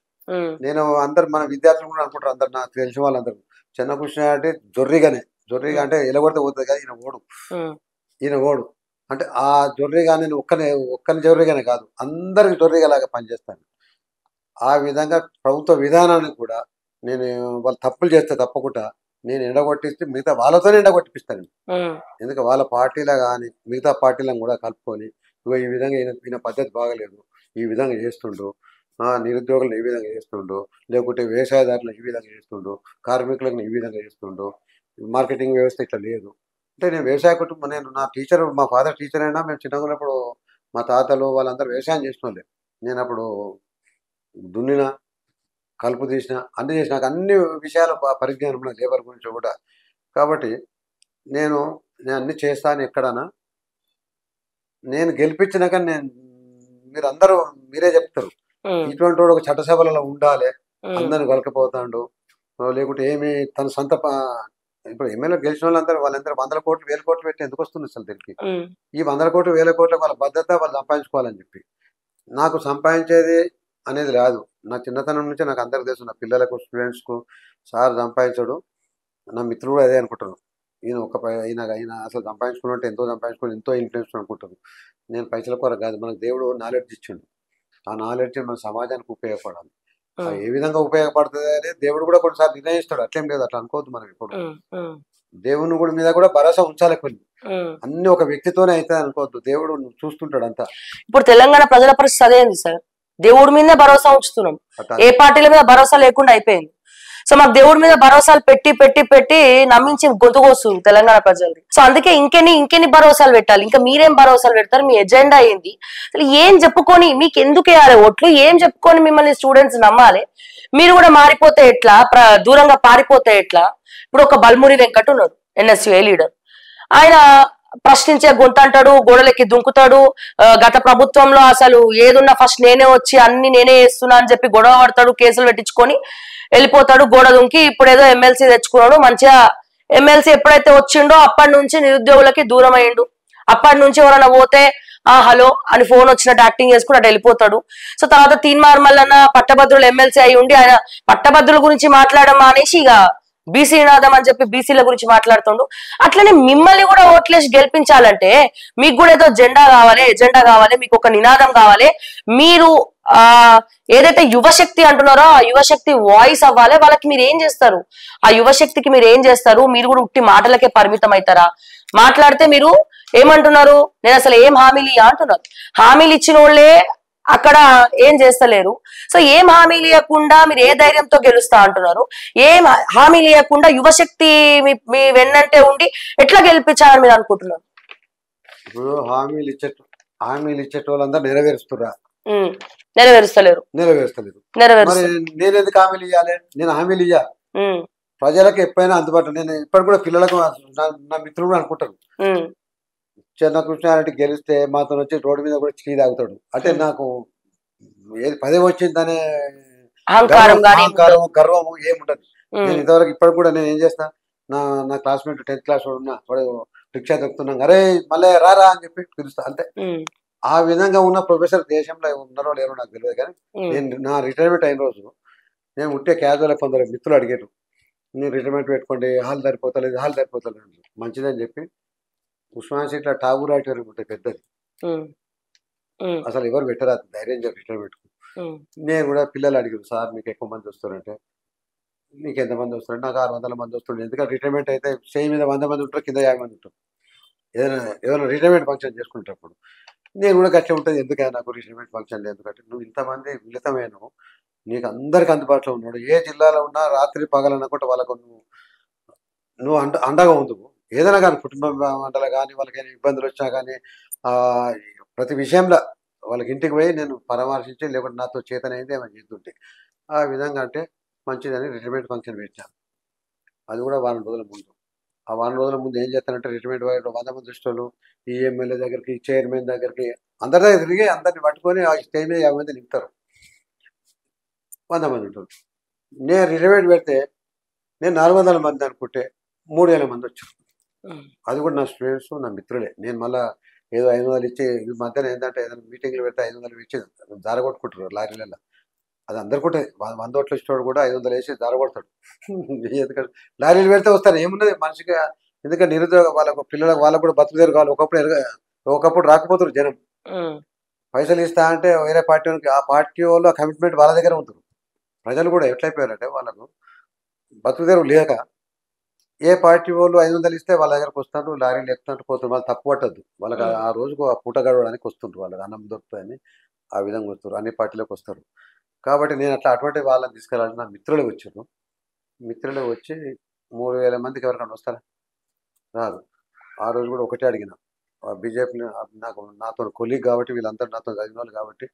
నేను అందరు మన విద్యార్థులు కూడా అనుకుంటారు, అందరు నాకు తెలిసిన వాళ్ళందరూ చిన్నకృష్ణ అంటే జొర్రిగా అంటే ఎలగొడితే పోతుంది కదా, ఈయన ఓడు అంటే ఆ జొర్రిగా నేను ఒక్కని జొర్రిగానే కాదు, అందరికి జొర్రిగా లాగా పనిచేస్తాను. ఆ విధంగా ప్రభుత్వ విధానానికి కూడా నేను వాళ్ళు తప్పులు చేస్తే తప్పకుండా నేను ఎండగొట్టిస్తే మిగతా వాళ్ళతోనే ఎండగొట్టిపిస్తాను. ఎందుకంటే వాళ్ళ పార్టీలో కానీ మిగతా పార్టీలను కూడా కలుపుకొని ఈ విధంగా ఈయన పద్ధతి బాగలేదు, ఈ విధంగా చేస్తుండు, నిరుద్యోగులను ఈ విధంగా చేస్తుండు, లేకుంటే వ్యవసాయదారులను ఈ విధంగా చేస్తుండు, కార్మికులను ఈ విధంగా చేస్తుండు, మార్కెటింగ్ వ్యవస్థ ఇట్లా లేదు అంటే. నేను వ్యవసాయ కుటుంబం, నా టీచర్, మా ఫాదర్ టీచర్ అయినా మేము చిన్నగా ఉన్నప్పుడు మా తాతలు వాళ్ళందరూ వ్యవసాయం చేసిన వాళ్ళే. నేను అప్పుడు దున్నిన, కలుపు తీసిన, అన్ని చేసిన, నాకు అన్ని విషయాల పరిజ్ఞానం ఉన్న లేబర్ గురించి కూడా. కాబట్టి నేను అన్ని చేస్తాను. ఎక్కడన్నా నేను గెలిపించినాక మీరే చెప్తారు ఇటువంటి వాడు ఒక చట్టసభలలో ఉండాలి, అందరిని కలకపోతాడు, లేకుంటే ఏమి తన సొంత ఇప్పుడు ఎమ్మెల్యే గెలిచిన వాళ్ళందరూ 100 కోట్లు 1000 కోట్లు పెట్టి ఎందుకు వస్తుంది అసలు దీనికి? ఈ 100 కోట్లు 1000 కోట్ల వాళ్ళ భద్రత వాళ్ళు సంపాదించుకోవాలని చెప్పి. నాకు సంపాదించేది అనేది రాదు. నా చిన్నతనం నుంచి నాకు అందరికి తెలుసు, నా పిల్లలకు స్టూడెంట్స్కు సార్ సంపాదించడు, నా మిత్రులు అదే అనుకుంటారు. ఈయన అసలు సంపాదించుకున్నట్టు ఎంతో సంపాదించుకుని ఎంతో ఇన్ఫ్లుయెన్స్ అనుకుంటారు. నేను పైసల కొరకు కాదు, మనకు దేవుడు నాలెడ్జ్ ఇచ్చిండు, ఆ నాలెడ్జ్ మన సమాజానికి ఉపయోగపడాలి. ఏ విధంగా ఉపయోగపడుతుంది అనేది దేవుడు కూడా కొన్నిసార్లు నిర్ణయిస్తాడు. అట్లేం లేదు, అట్లా అనుకోవద్దు మనం. ఇప్పుడు దేవుని కూడా మీద కూడా భరోసా ఉంచాలి. కొన్ని అన్ని ఒక వ్యక్తితోనే అవుతుంది అనుకోవద్దు, దేవుడు చూస్తుంటాడు అంతా. ఇప్పుడు తెలంగాణ ప్రజల పరిస్థితి అదేంది సార్? దేవుడి మీదే భరోసా ఉంచుతున్నాం, ఏ పార్టీల మీద భరోసా లేకుండా అయిపోయింది. సో మాకు దేవుడి మీద భరోసాలు పెట్టి పెట్టి పెట్టి నమ్మించి గొంతుకొస్తుంది తెలంగాణ ప్రజలది. సో అందుకే ఇంకెన్ని భరోసాలు పెట్టాలి? ఇంకా మీరేం భరోసాలు పెడతారు? మీ ఎజెండా ఏంది? అసలు ఏం చెప్పుకొని మీకు ఎందుకు వేయాలి ఓట్లు? ఏం చెప్పుకొని మిమ్మల్ని స్టూడెంట్స్ నమ్మాలి? మీరు కూడా మారిపోతే ఎట్లా, దూరంగా పారిపోతే ఎట్లా? ఇప్పుడు ఒక బల్మురి వెంకట్ ఉన్నాడు, ఎన్ఎస్యుఐ లీడర్. ఆయన ప్రశ్నించే గొంతు అంటాడు, గోడలకి దుంకుతాడు. గత ప్రభుత్వంలో అసలు ఏదున్నా ఫస్ట్ నేనే వచ్చి అన్ని నేనే చేస్తున్నా అని చెప్పి గొడవ పడతాడు, కేసులు పెట్టించుకొని వెళ్ళిపోతాడు గోడ దుంకి. ఇప్పుడు ఏదో ఎమ్మెల్సీ తెచ్చుకున్నాడు, మంచిగా ఎమ్మెల్సీ ఎప్పుడైతే వచ్చిండో అప్పటి నుంచి నిరుద్యోగులకి దూరం అయ్యిండు. అప్పటి నుంచి ఎవరైనా పోతే హలో అని ఫోన్ వచ్చినట్టు యాక్టింగ్ చేసుకుని అటు వెళ్ళిపోతాడు. సో తర్వాత తీన్మార్ మల్లన్న పట్టభద్రులు ఎమ్మెల్సీ అయి ఉండి ఆయన పట్టభద్రుల గురించి మాట్లాడడం మానేసి ఇక బీసీ నినాదం అని చెప్పి బీసీల గురించి మాట్లాడుతుండు. అట్లనే మిమ్మల్ని కూడా ఓట్లేసి గెలిపించాలంటే మీకు కూడా ఏదో ఎజెండా కావాలి, మీకు ఒక నినాదం కావాలి. మీరు ఏదైతే యువశక్తి అంటున్నారో ఆ యువశక్తి వాయిస్ అవ్వాలి. వాళ్ళకి మీరు ఏం చేస్తారు? ఆ యువశక్తికి మీరు ఏం చేస్తారు? మీరు కూడా ఉట్టి మాటలకే పరిమితం అవుతారా? మాట్లాడితే మీరు ఏమంటున్నారు, నేను అసలు ఏం హామీలు అంటున్నారు. హామీలు ఇచ్చిన వాళ్ళే అక్కడ ఏం చేస్తలేరు. సో ఏం హామీలు ఇవ్వకుండా మీరు ఏ ధైర్యంతో గెలుస్తా అంటున్నారు? ఏం హామీలు ఇవ్వకుండా యువశక్తి మీ వెన్నంటే ఉండి ఎట్లా గెలిపించాలని మీరు అనుకుంటున్నారు? ఇప్పుడు హామీలు ఇచ్చేటోళ్ళందరూ నెరవేరుస్తురా? నెరవేరుస్తలేరు. నెరవేర్చలేదు. మరి నెరవేరుస్తలేరు. నేను ఎందుకు హామీలు ఇవ్వాలి? నేను హామీలు ఇయ్య. ఉమ్, ప్రజలకు ఎప్పుడైనా అందుబాటులో నేను ఇప్పటికి కూడా పిల్లలకు నా మిత్రులు కూడా అనుకుంటారు, ఉమ్, చిన్న కృష్ణారెడ్డి గెలిస్తే మాతో వచ్చి రోడ్డు మీద కూడా చీ తాగుతాడు. అంటే నాకు ఏది పదవి వచ్చిందనే అహంకారం గానీ అహంకారం గర్వం ఏముండదు. నేను ఇంతవరకు ఇప్పటికి కూడా నేను ఏం చేస్తా, నా నా క్లాస్మేట్ 10th క్లాస్ వాడు ఉన్నా, వాడు రిక్షా దొక్కుతున్నాం, అరే మళ్ళీ రారా అని చెప్పి పిలుస్తా అంతే. ఆ విధంగా ఉన్న ప్రొఫెసర్ దేశంలో ఉన్నారో లేరో నాకు తెలియదు, కానీ నేను నా రిటైర్మెంట్ అయిన రోజు నేను ఉంటే క్యాజువల్ కొందరు మిత్రులు అడిగారు, నేను రిటైర్మెంట్ పెట్టుకోండి, హాల్ సరిపోతలేదు మంచిదని చెప్పి ఉస్మాన్ సీట్లో ఠాగూర్ ఆడిటోరియం ఉంటాయి పెద్దది, అసలు ఎవరు పెట్టరా ధైర్యం చెప్పి రిటైర్మెంట్. నేను కూడా పిల్లలు అడిగారు, సార్ మీకు ఎక్కువ మంది వస్తారంటే, మీకు ఎంతమంది వస్తారంటే నాకు 600 మంది వస్తుండే. ఎందుకంటే రిటైర్మెంట్ అయితే స్టేజ్ మీద 100 మంది ఉంటారు, కింద 50 మంది ఉంటారు ఏదైనా రిటైర్మెంట్ ఫంక్షన్ చేసుకునేటప్పుడు. నేను కూడా గట్టిగా ఉంటుంది, ఎందుకైనా నాకు రిటైర్మెంట్ ఫంక్షన్ లేదు, ఎందుకంటే నువ్వు ఇంతమంది మిళితమైనవు, నీకు అందరికి అందుబాటులో ఉన్నాడు, ఏ జిల్లాలో ఉన్నా రాత్రి పగలనుకుంటే వాళ్ళకు నువ్వు అండగా ఉందువు. ఏదైనా కానీ కుటుంబ మంటలు కానీ వాళ్ళకి ఇబ్బందులు వచ్చినా కానీ ప్రతి విషయంలో వాళ్ళకి ఇంటికి పోయి నేను పరామర్శించి, లేకుంటే నాతో చేతనైంది ఏమైనా చేస్తుంటే ఆ విధంగా అంటే మంచిదని రిటైర్మెంట్ ఫంక్షన్ పెట్టాను. అది కూడా వారం రోజుల ముందు. ఆ వారం రోజుల ముందు ఏం చేస్తానంటే రిటైర్మెంట్ 100 మంది దృష్టిలో ఈ ఎమ్మెల్యే దగ్గరికి, చైర్మన్ దగ్గరికి, అందరి దగ్గర తిరిగి అందరిని పట్టుకొని ఆ స్టేజ్ మీద 50 మంది నింపుతారు, 100 మంది ఉంటారు. నేను రిటైర్మెంట్ పెడితే నేను 400 మంది అనుకుంటే 3000 మంది వచ్చారు. అది కూడా నా స్టూడెంట్స్, నా మిత్రులే. నేను మళ్ళీ ఏదో 500 ఇచ్చి ఈ మధ్యన ఏంటంటే ఏదైనా మీటింగ్లు పెడితే 500 ఇచ్చి జారగొట్టుకుంటారు లారీలలో. అది అందరికీ ఉంటుంది, 100 ఓట్లు ఇచ్చేవాడు కూడా 500 వేసి జారగొడతాడు. ఎందుకంటే లారీలు పెడితే వస్తారు, ఏమున్నది మనిషికి. ఎందుకంటే నిరుద్యోగ వాళ్ళకు వాళ్ళకు కూడా బతుకుదేరు కావాలి. ఒకప్పుడు రాకపోతారు జనం, పైసలు ఇస్తా అంటే వేరే పార్టీ వాళ్ళకి, ఆ పార్టీ వాళ్ళు ఆ కమిట్మెంట్ వాళ్ళ దగ్గర ఉంటారు. ప్రజలు కూడా ఎట్లయిపోయారంటే వాళ్ళకు బతుకుదేరు లేక ఏ పార్టీ వాళ్ళు 500 ఇస్తే వాళ్ళ దగ్గరకు వస్తారు, లారీలు ఎక్కుతుంటే పోతారు. వాళ్ళు తప్పు పట్టద్దు, వాళ్ళకి ఆ రోజుకు ఆ పూట గడవడానికి వస్తుంటారు, వాళ్ళకి అన్నం దొరుకుతాయని ఆ విధంగా వస్తారు, అన్ని పార్టీలకు వస్తారు. కాబట్టి నేను అటువంటి వాళ్ళని తీసుకెళ్ళాలని నా మిత్రులు వచ్చారు. మిత్రులు వచ్చి 3000 మందికి ఎవరికైనా వస్తారా? రాదు. ఆ రోజు కూడా ఒకటే అడిగిన, బీజేపీని నాతో కొలీగ్ కాబట్టి, వీళ్ళందరూ నాతో చదివిన వాళ్ళు కాబట్టి,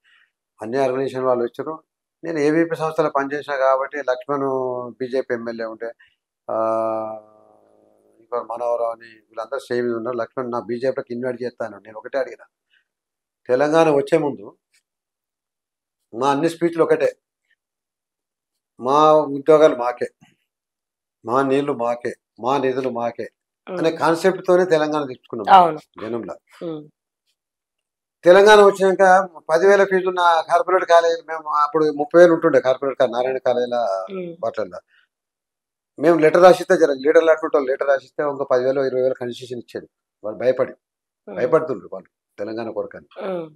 అన్ని ఆర్గనైజేషన్ వాళ్ళు వచ్చారు. నేను ఏబీపీ సంస్థలో పనిచేసిన కాబట్టి లక్ష్మణ్ బీజేపీ ఎమ్మెల్యే ఉంటే, ఇంకా మనోహరావు అని వీళ్ళందరూ స్టేజ్ మీద ఉన్నారు. లక్ష్మణ్ నా బీజేపీకి ఇన్వైట్ చేస్తాను. నేను ఒకటే అడిగిన, తెలంగాణ వచ్చే ముందు మా అన్ని స్పీచ్లు ఒకటే, మా ఉద్యోగాలు మాకే, మా నీళ్లు మాకే, మా నిధులు మాకే అనే కాన్సెప్ట్ తోనే తెలంగాణ తెచ్చుకున్నాం జనంలో. తెలంగాణ వచ్చినాక 10,000 ఫీజులు ఉన్న కార్పొరేట్ కాలేజీలు, మేము అప్పుడు 30,000 ఉంటుండే కార్పొరేట్ నారాయణ కాలేజీల బట్లలో. మేము లెటర్ రాసిస్తే లీడర్లు అటువంటి లెటర్ రాసిస్తే ఒక 10,000 20,000 కన్సెషన్ ఇచ్చేది. వాళ్ళు భయపడుతుండ్రు వాళ్ళు తెలంగాణ కొరకని.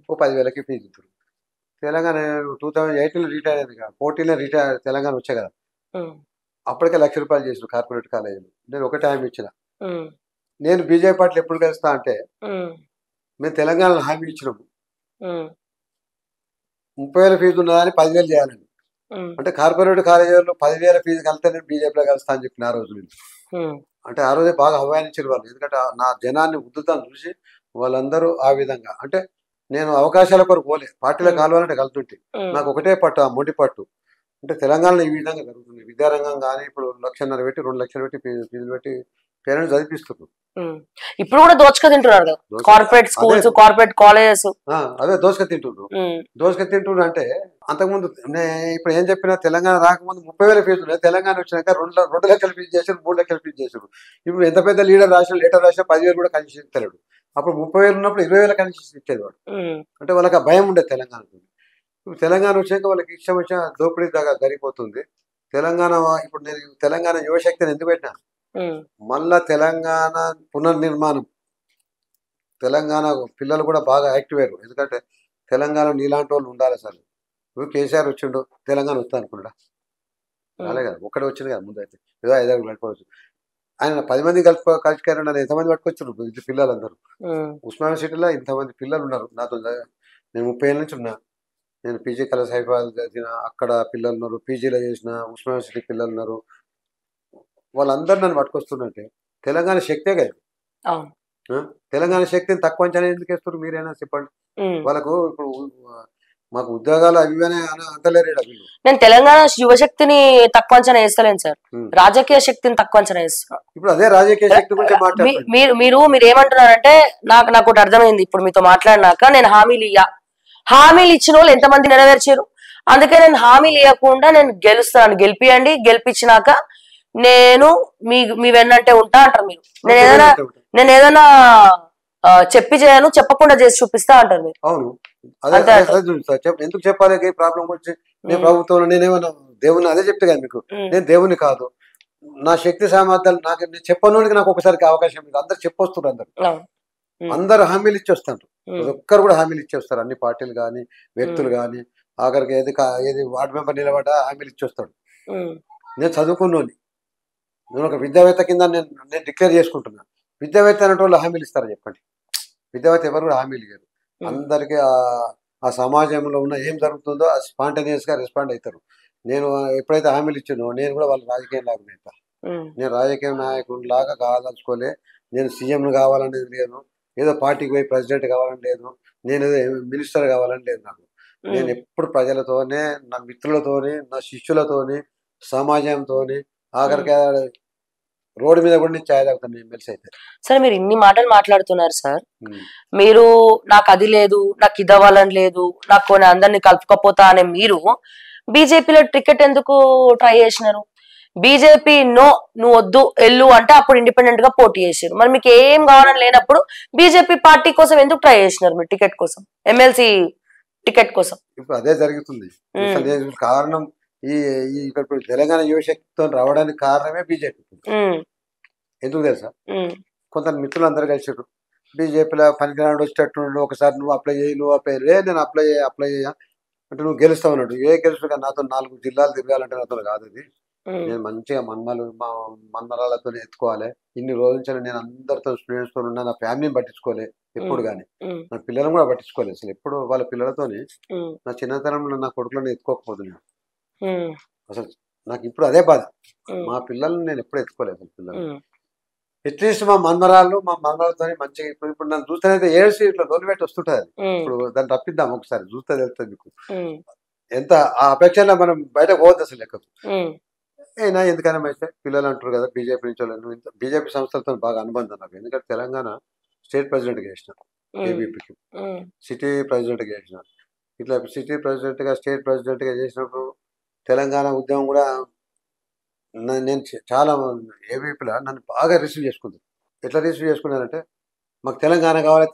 ఓ 10,000కి ఫీజు ఇస్తారు. తెలంగాణ 2018లో రిటైర్ అయింది కదా, 14లో రిటైర్ తెలంగాణ వచ్చే కదా, అప్పటికే ₹1,00,000 చేసిన కార్పొరేట్ కాలేజీలు. నేను ఒకటే హామీ ఇచ్చిన, నేను బీజేపీ పార్టీలు ఎప్పుడు కలుస్తా అంటే, మేము తెలంగాణలో హామీ ఇచ్చినాము 30,000 ఫీజు ఉన్నదని 10,000 చేయాలని. అంటే కార్పొరేట్ కాలేజీలో 10,000 ఫీజు కలిస్తే నేను బీజేపీలో కలుస్తా అని చెప్పిన ఆ రోజు నుంచి. అంటే ఆ రోజే బాగా ఆహ్వానించారు వాళ్ళు, ఎందుకంటే నా జనాన్ని ఉద్ధృతాన్ని చూసి వాళ్ళందరూ ఆ విధంగా. అంటే నేను అవకాశాల కొరకు పోలే, పార్టీలో కావాలంటే కలుతుంటే నాకు ఒకటే పట్టు, ఆ మొండి పట్టు. అంటే తెలంగాణలో ఈ విధంగా జరుగుతుంది. విద్యారంగం కానీ ఇప్పుడు 1,50,000 పెట్టి 2 లక్షలు పెట్టి ఫీజులు పెట్టి పేరెంట్స్ చదివిస్తున్నారు. ఇప్పుడు కూడా దోచుక తింటున్నారు కదా, కార్పొరేట్ స్కూల్స్, కార్పొరేట్ కాలేజెస్. అదే దోసుక తింటున్నారు. అంటే అంతకుముందు ఇప్పుడు ఏం చెప్పినా, తెలంగాణ రాకముందు 30,000 ఫీజులు, తెలంగాణ వచ్చినాక 2 లక్షల ఫీజు చేశారు, 3 లక్షల ఫీజు చేశారు. ఇప్పుడు ఎంత పెద్ద లీడర్ రాసిన లెటర్ రాసినా 10,000 కూడా కన్సెషన్ ఇస్తలేడు. అప్పుడు 30,000 ఉన్నప్పుడు 20,000 కన్సెషన్ ఇచ్చేది వాడు. అంటే వాళ్ళకి ఆ భయం ఉండేది తెలంగాణకు. ఇప్పుడు తెలంగాణ వచ్చాక వాళ్ళకి ఇష్టం వచ్చిన దోపిడీ దాకా జరిగిపోతుంది. తెలంగాణ ఇప్పుడు నేను తెలంగాణ యువశక్తిని ఎందుకు పెట్టినా, మళ్ళా తెలంగాణ పునర్నిర్మాణం, తెలంగాణ పిల్లలు కూడా బాగా యాక్టివ్ అయ్యారు. ఎందుకంటే తెలంగాణ నీలాంటి వాళ్ళు ఉండాలి. సార్ ఇప్పుడు కేసీఆర్ వచ్చిండు, తెలంగాణ వస్తా అనుకున్నాడా? రాలే కదా, ఒక్కడే వచ్చింది కదా. ముందు అయితే ఏదో 5 కలుపుకోవచ్చు, ఆయన 10 మంది కలిసికారండి. ఎంతమంది పట్టుకొచ్చారు పిల్లలందరూ. ఉస్మానియా సిటీలో ఇంతమంది పిల్లలు ఉన్నారు నాతో. నేను 30 ఏళ్ళ నుంచి ఉన్నా. నేను పీజీ కళాశాల హైదరాబాద్ చదివిన, అక్కడ పిల్లలు ఉన్నారు. పీజీలో చేసిన ఉస్మానియా సిటీ పిల్లలు ఉన్నారు. వాళ్ళందరూ నన్ను పట్టుకొస్తున్నట్టే తెలంగాణ శక్తే కదా. తెలంగాణ శక్తిని తక్కువ అంచనా ఎందుకు వేస్తారు మీరైనా చెప్పండి. వాళ్ళకు ఇప్పుడు మాకు ఉద్యోగాలు అవి అంటలేరు ఈడ వీళ్ళు. నేను తెలంగాణ యువశక్తిని తక్కువ అంచనా వేస్తలేను సార్, ఉమ్. రాజకీయ శక్తిని తక్కువ అంచనా వేస్తున్నా. ఇప్పుడు అదే రాజకీయ శక్తి గురించి మాట్లాడుతుంది. మీరు ఏమంటున్నారంటే నాకు ఒకటి అర్థమైంది ఇప్పుడు మీతో మాట్లాడినాక. నేను హామీలు ఇచ్చిన వాళ్ళు ఎంతమంది నెరవేర్చారు, అందుకే నేను హామీలు ఇవ్వకుండా నేను గెలుస్తాను, గెలిపియండి, గెలిపించినాక నేను మీ వెన్నంటే ఉంటా అంటారు మీరు. నేను ఏదైనా చెప్పి చేయను, చెప్పకుండా చేసి చూపిస్తా అంటారు మీరు. అవును, అదే ఎందుకు చెప్పాలి ఈ ప్రాబ్లం గురించి? నేను ప్రభుత్వంలో నేనేమన్నా దేవుని అదే చెప్తే కదా మీకు, నేను దేవుని కాదు, నా శక్తి సామర్థ్యాలు నాకు నేను చెప్పనోడికి నాకు ఒకసారికి అవకాశం లేదు. అందరు చెప్పొస్తున్నారు, అందరు హామీలు ఇచ్చేస్తారు, ఒక్కరు కూడా హామీలు ఇచ్చేస్తారు. అన్ని పార్టీలు కానీ వ్యక్తులు కానీ, ఆఖరికి ఏది వార్డు మెంబర్ నిలబడ్డా హామీలు ఇచ్చేస్తాడు. నేను చదువుకున్నోని, నేను ఒక విద్యావేత్త కింద నేను డిక్లేర్ చేసుకుంటున్నా. విద్యావేత్త అనే వాళ్ళు హామీలు ఇస్తారా చెప్పండి? విద్యావేత్త ఎవరు కూడా హామీలు ఇవ్వరు. అందరికీ ఆ సమాజంలో ఉన్న ఏం జరుగుతుందో స్పాంటేనియస్ గా రెస్పాండ్ అవుతారు. నేను ఎప్పుడైతే హామీలు ఇచ్చానో నేను కూడా వాళ్ళ రాజకీయం లాగా నేత. నేను రాజకీయ నాయకుడు లాగా కాదలుచుకోలే. నేను సీఎంను కావాలనేది లేదు, ఏదో పార్టీకి పోయి ప్రెసిడెంట్ కావాలని లేదు, నేను ఏదో మినిస్టర్ కావాలని లేదు. నాకు నేను ఎప్పుడు ప్రజలతోనే, నా మిత్రులతోని, నా శిష్యులతోని, సమాజంతోని, ఆఖరికి రోడ్డు మీద కూడా నేను ఛాయ్ తాగుతాను ఎమ్మెల్సీ అయితే. సరే, మీరు ఇన్ని మాటలు మాట్లాడుతున్నారు సార్, మీరు నాకు అది లేదు, నాకు ఇది అవ్వాలని లేదు, నాకు కొన్ని అందరినీ కలుపుకపోతా అనే మీరు బీజేపీలో టికెట్ ఎందుకు ట్రై చేసినారు? బీజేపీ నువ్వు వద్దు ఎల్లు అంటే అప్పుడు ఇండిపెండెంట్ గా పోటీ చేశారు. మరి మీకు ఏం కావాలని లేనప్పుడు బీజేపీ పార్టీ కోసం ఎందుకు ట్రై చేసినారు మీరు? టికెట్ కోసం, ఎమ్మెల్సీ టికెట్ కోసం. ఇప్పుడు అదే జరుగుతుంది. కారణం ఇక్కడ తెలంగాణ యువశక్తితో రావడానికి కారణమే బీజేపీ. ఎందుకు తెలుసా? కొంత మిత్రులు అందరూ కలిసారు, బీజేపీలో పనికిరాడు వచ్చేటట్టు ఒకసారి నువ్వు అప్లై చేయి, నేను అప్లై చేయ అంటే నువ్వు గెలుస్తావు అన్నట్టు. గెలుస్తా నాతో 4 జిల్లాలు తిరగాలంటే నాతో కాదు. అది నేను మంచిగా మన్మరాలతో ఎత్తుకోవాలి. ఇన్ని రోజుల నుంచి నేను అందరితో స్టూడెంట్స్ తో ఉన్నా, నా ఫ్యామిలీని పట్టించుకోలే ఎప్పుడు కానీ, నా పిల్లలను కూడా పట్టించుకోలేదు అసలు. ఎప్పుడు వాళ్ళ పిల్లలతోని నా చిన్నతనంలో నా కొడుకులను ఎత్తుకోకపోతున్నాను అసలు. నాకు ఇప్పుడు అదే బాధ, మా పిల్లల్ని నేను ఎప్పుడు ఎత్తుకోలేదు అసలు. పిల్లలు అట్లీస్ట్ మా మన్మరాలతో మంచిగా ఇప్పుడు నన్ను చూస్తేనైతే ఏడ్చి ఇట్లా నోలు పెట్టి వస్తుంటది. ఇప్పుడు దాన్ని రప్పిద్దాం ఒకసారి, చూస్తే తెలుస్తుంది మీకు ఎంత ఆ అపేక్షలో మనం బయటకు పోవద్దు అసలు లెక్కకు. అయినా ఎందుకైనా అయితే పిల్లలు అంటారు కదా బీజేపీ నుంచి, బీజేపీ సంస్థలతో బాగా అనుబంధం నాకు. ఎందుకంటే తెలంగాణ స్టేట్ ప్రెసిడెంట్గా చేసిన, ఏబీపీకి సిటీ ప్రెసిడెంట్గా చేసిన. ఇట్లా సిటీ ప్రెసిడెంట్గా, స్టేట్ ప్రెసిడెంట్గా చేసినప్పుడు తెలంగాణ ఉద్యమం కూడా నేను చాలా ఏబీపీలో నన్ను బాగా రిసీవ్ చేసుకుంది. ఎట్లా రిసీవ్ చేసుకున్నానంటే, మాకు తెలంగాణ కావాలి,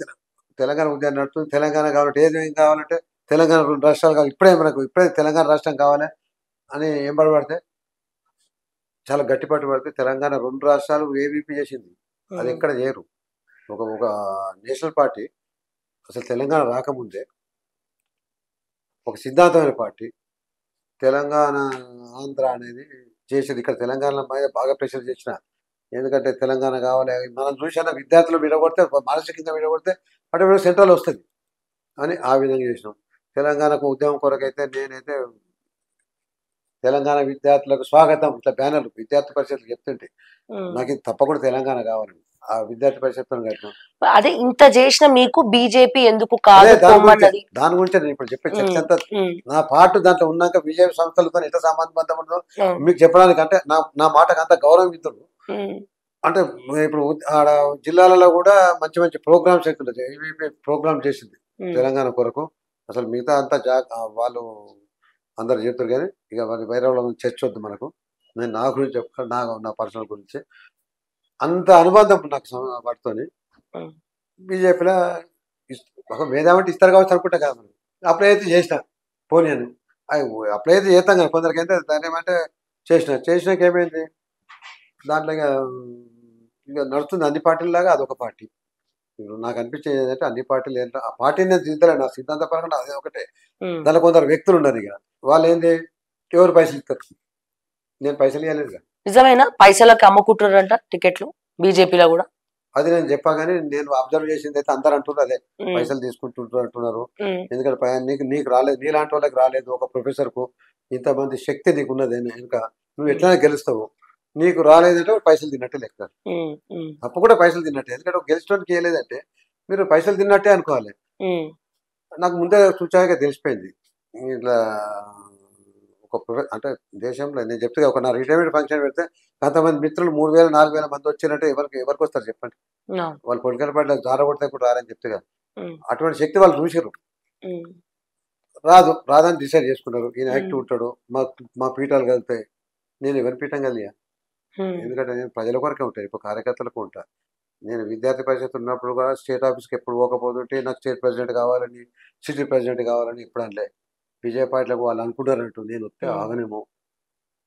తెలంగాణ ఉద్యమం నడుస్తుంది, తెలంగాణ కావాలంటే ఏం కావాలంటే తెలంగాణ 2 రాష్ట్రాలు కావాలి, ఇప్పుడే తెలంగాణ రాష్ట్రం కావాలి అని ఎంబడబడితే, చాలా గట్టిపట్టు పడితే తెలంగాణ 2 రాష్ట్రాలు ఏబీపీ చేసింది. అది ఎక్కడ చేయరు. ఒక నేషనల్ పార్టీ అసలు తెలంగాణ రాకముందే ఒక సిద్ధాంతమైన పార్టీ తెలంగాణ ఆంధ్ర అనేది చేసేది. ఇక్కడ తెలంగాణ మీద బాగా ప్రెషర్ చేసిన, ఎందుకంటే తెలంగాణ కావాలి, మనం చూసిన విద్యార్థులు విడగొడితే, మానసికంగా విడగొడితే అటు సెంట్రల్ వస్తుంది అని ఆ విధంగా చేసినాం. తెలంగాణకు ఉద్యమం కొరకైతే నేనైతే తెలంగాణ విద్యార్థులకు స్వాగతం ఇట్లా బ్యానర్లు విద్యార్థి పరిషత్లు చెప్తుంటే నాకు తప్పకుండా తెలంగాణ కావాలని ఆ విద్యార్థి పరిషత్తో కట్టినాం. అదే ఇంత చేసిన మీకు బీజేపీ ఎందుకు కాదు? దాని గురించి నేను ఇప్పుడు చెప్పే చర్చ అంతా నా పాటు దాంట్లో ఉన్నాక బీజేపీ సంస్థలతో ఎంత సంబంధం ఉందో మీకు చెప్పడానికి, అంటే నా మాటకు అంత గౌరవం ఇద్దరు. అంటే ఇప్పుడు ఆడ జిల్లాలలో కూడా మంచి మంచి ప్రోగ్రామ్స్ అవుతుంటాయి. ఏబీపీ ప్రోగ్రామ్ చేసింది తెలంగాణ కొరకు. అసలు మిగతా అంతా వాళ్ళు అందరు చెప్తారు కానీ ఇక వాళ్ళ వేరే వాళ్ళ చర్చ వద్దు మనకు. నేను నా గురించి చెప్తాను, నా పర్సనల్ గురించి. అంత అనుబంధం నాకు వాటితోని. బీజేపీలో ఒక మేధావంటే ఇస్తారు కావచ్చు అనుకుంటా కాదు, మనం అప్లై అయితే చేసిన పోనీ అని అప్లై అయితే చేస్తాం కదా. కొందరికి అయితే దాన్ని ఏమంటే చేసినాక ఏమైంది, దాంట్లో ఇక నడుస్తుంది అన్ని పార్టీలలాగా అదొక పార్టీ. నాకు అనిపించేది ఏంటంటే అన్ని పార్టీలు ఏంటంటే ఆ పార్టీని నేను దిద్దలే, నా సిద్ధాంత పరంగా అదే ఒకటే. దాంట్లో కొందరు వ్యక్తులు ఉన్నారు, ఇక వాళ్ళు ఏంది ఎవరు పైసలు ఇస్తారు, నేను పైసలు ఇవ్వలేదు. నిజమైన పైసలకు అమ్ముకుంటారంట టికెట్లు బీజేపీలో కూడా. అది నేను చెప్పా కానీ నేను అబ్జర్వ్ చేసింది అయితే అందరు అంటున్నారు అదే, పైసలు తీసుకుంటుంటారు అంటున్నారు. ఎందుకంటే నీకు రాలేదు, నీలాంటి వాళ్ళకి రాలేదు, ఒక ప్రొఫెసర్ కు ఇంతమంది శక్తి నీకు ఉన్నది, ఇంకా నువ్వు ఎట్లయినా గెలుస్తావు, నీకు రాలేదంటే పైసలు తిన్నట్టే లెక్క. తప్పు కూడా పైసలు తిన్నట్టే, ఎందుకంటే గెలిచడానికి చేయలేదంటే మీరు పైసలు తిన్నట్టే అనుకోవాలి. నాకు ముందే చూచాక తెలిసిపోయింది ఇట్లా అంటే దేశంలో నేను చెప్తే ఒక నా రిటైర్మెంట్ ఫంక్షన్ పెడితే కొంతమంది మిత్రులు 3000 4000 మంది వచ్చినట్టే ఎవరికి వస్తారు చెప్పండి. వాళ్ళు పొలిటికల్ పార్టీలో జారగొడితే కూడా రారని చెప్తే కదా, అటువంటి శక్తి వాళ్ళు చూసారు. రాదని డిసైడ్ చేసుకున్నారు. ఈయన యాక్టివ్ ఉంటాడు, మా పీఠాలు కలుగుతాయి. నేను ఎవరి పీఠం కలిగా, ఎందుకంటే నేను ప్రజల కొరకే ఉంటాను, ఇప్పుడు కార్యకర్తలకు ఉంటా. నేను విద్యార్థి పరిషత్ ఉన్నప్పుడు కూడా స్టేట్ ఆఫీస్కి ఎప్పుడు పోకపోతుంటే నాకు స్టేట్ ప్రెసిడెంట్ కావాలని, సిటీ ప్రెసిడెంట్ కావాలని ఎప్పుడు అనలే. విజయ పార్టీలకు వాళ్ళు అనుకుంటారంటూ నేను వస్తే ఆగనేమో,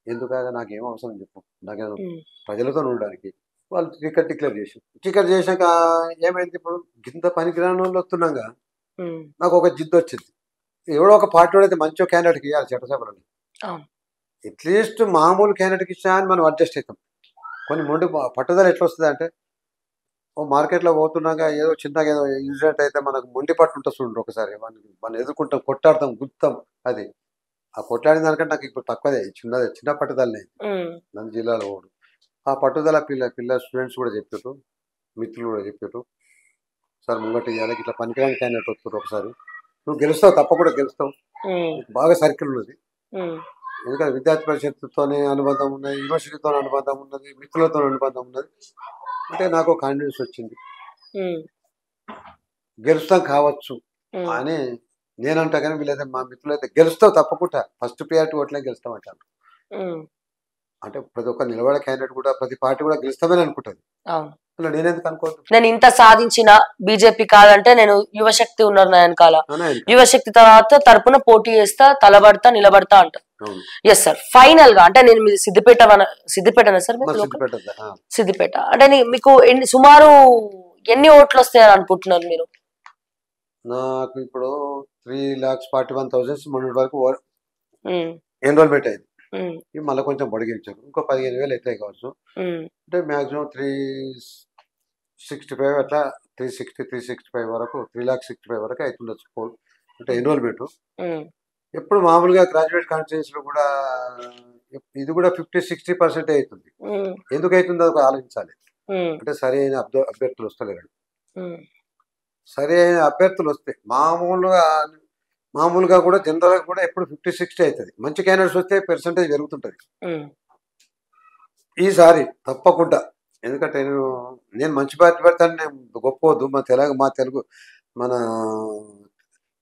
ఎందుకాగా నాకేం అవసరం చెప్పు, నాకేమో ప్రజలతో ఉండడానికి. వాళ్ళు టికెట్ డిక్లేర్ చేశాక ఏమైంది, ఇప్పుడు గింత పనికిరాని వాళ్ళు వస్తున్నాగా నాకు ఒక జిద్దు వచ్చింది. ఎవడో ఒక పార్టీ అయితే మంచి క్యాండిడేట్కి ఇవ్వాలి చట్టసభలని. అట్లీస్ట్ మామూలు క్యాండిడేట్కి ఇచ్చినా అని మనం అడ్జస్ట్ అవుతాం. కొన్ని మొండి పట్టుదల ఎట్లా వస్తుంది అంటే, ఓ మార్కెట్లో పోతున్నాగా ఏదో చిన్నగా ఏదో ఇన్సిడెంట్ అయితే మనకు మొండి పట్టు ఉంటుంది చూడండి, ఒకసారి మనం ఎదుర్కొంటాం, కొట్టాడతాం, గుర్తాం. అది ఆ కొట్లాడిన దానికంటే నాకు ఇప్పుడు తక్కువదే, చిన్న పట్టుదలనే నన్ను జిల్లాలో ఓడు. ఆ పట్టుదల పిల్ల స్టూడెంట్స్ కూడా చెప్పారు, మిత్రులు కూడా చెప్పారు, సార్ ముంగట ఇవ్వాలి ఇట్లా పనికిరాని క్యాండిడేట్ వస్తారు, ఒకసారి నువ్వు గెలుస్తావు, తప్పకుండా గెలుస్తావు, బాగా సర్కిల్ ఉన్నది. ఎందుకంటే విద్యార్థి పరిషత్తుతోనే అనుబంధం ఉన్నది, యూనివర్సిటీతో అనుబంధం ఉన్నది, మిత్రులతో అనుబంధం ఉన్నది. అంటే నాకు కాన్ఫిడెన్స్ వచ్చింది, గెలుస్తాం కావచ్చు అని నేనంటా. కానీ వీళ్ళైతే మా మిత్రులు అయితే గెలుస్తావు తప్పకుండా, ఫస్ట్ ప్రియారిటీ ఓట్లే గెలుస్తాం అంటారు. అంటే ప్రతి ఒక్క నిలబడే క్యాండిడేట్ కూడా ప్రతి పార్టీ కూడా గెలుస్తామని అనుకుంటుంది. నేనెందుకు అనుకోవద్దు? నేను ఇంత సాధించిన బీజేపీ కాదంటే నేను యువశక్తి ఉన్నారు నా వెనకాల, యువశక్తి తరపున పోటీ చేస్తా, నిలబడతా అంట. ఎస్ సార్, ఫైనల్ గా అంటే నేను మీరు సిద్దిపేటనా సార్? సిద్దిపేట అంటే మీకు సుమారు ఎన్ని ఓట్లు వస్తాయని అనుకుంటున్నారు మీరు? నాకు ఇప్పుడు 3,41,000 మొన్నటి వరకు ఎన్రోల్మెంట్ అయింది. మళ్ళీ కొంచెం పొడిగించారు, ఇంకో 15,000 అవుతాయి కావచ్చు. అంటే మాక్సిమం 365 అట్లా 365 వరకు 3,65,000 వరకు అవుతుండొచ్చు పోల్, అంటే ఎన్రోల్మెంట్. ఎప్పుడు మామూలుగా గ్రాడ్యుయేట్ కాన్స్టిట్యూన్సీలో కూడా ఇది కూడా 50-60% అవుతుంది. ఎందుకు అవుతుందో ఒక ఆలోచించాలి. అంటే సరైన అభ్యర్థులు వస్తలేరు. సరైన అభ్యర్థులు వస్తే మామూలుగా కూడా జనరల్గా కూడా ఎప్పుడు 50-60 అవుతుంది. మంచి క్యాండిడేట్స్ వస్తే పర్సంటేజ్ పెరుగుతుంటుంది. ఈసారి తప్పకుండా, ఎందుకంటే నేను మంచి పార్టీ పెడతాను, నేను గొప్పవద్దు. మన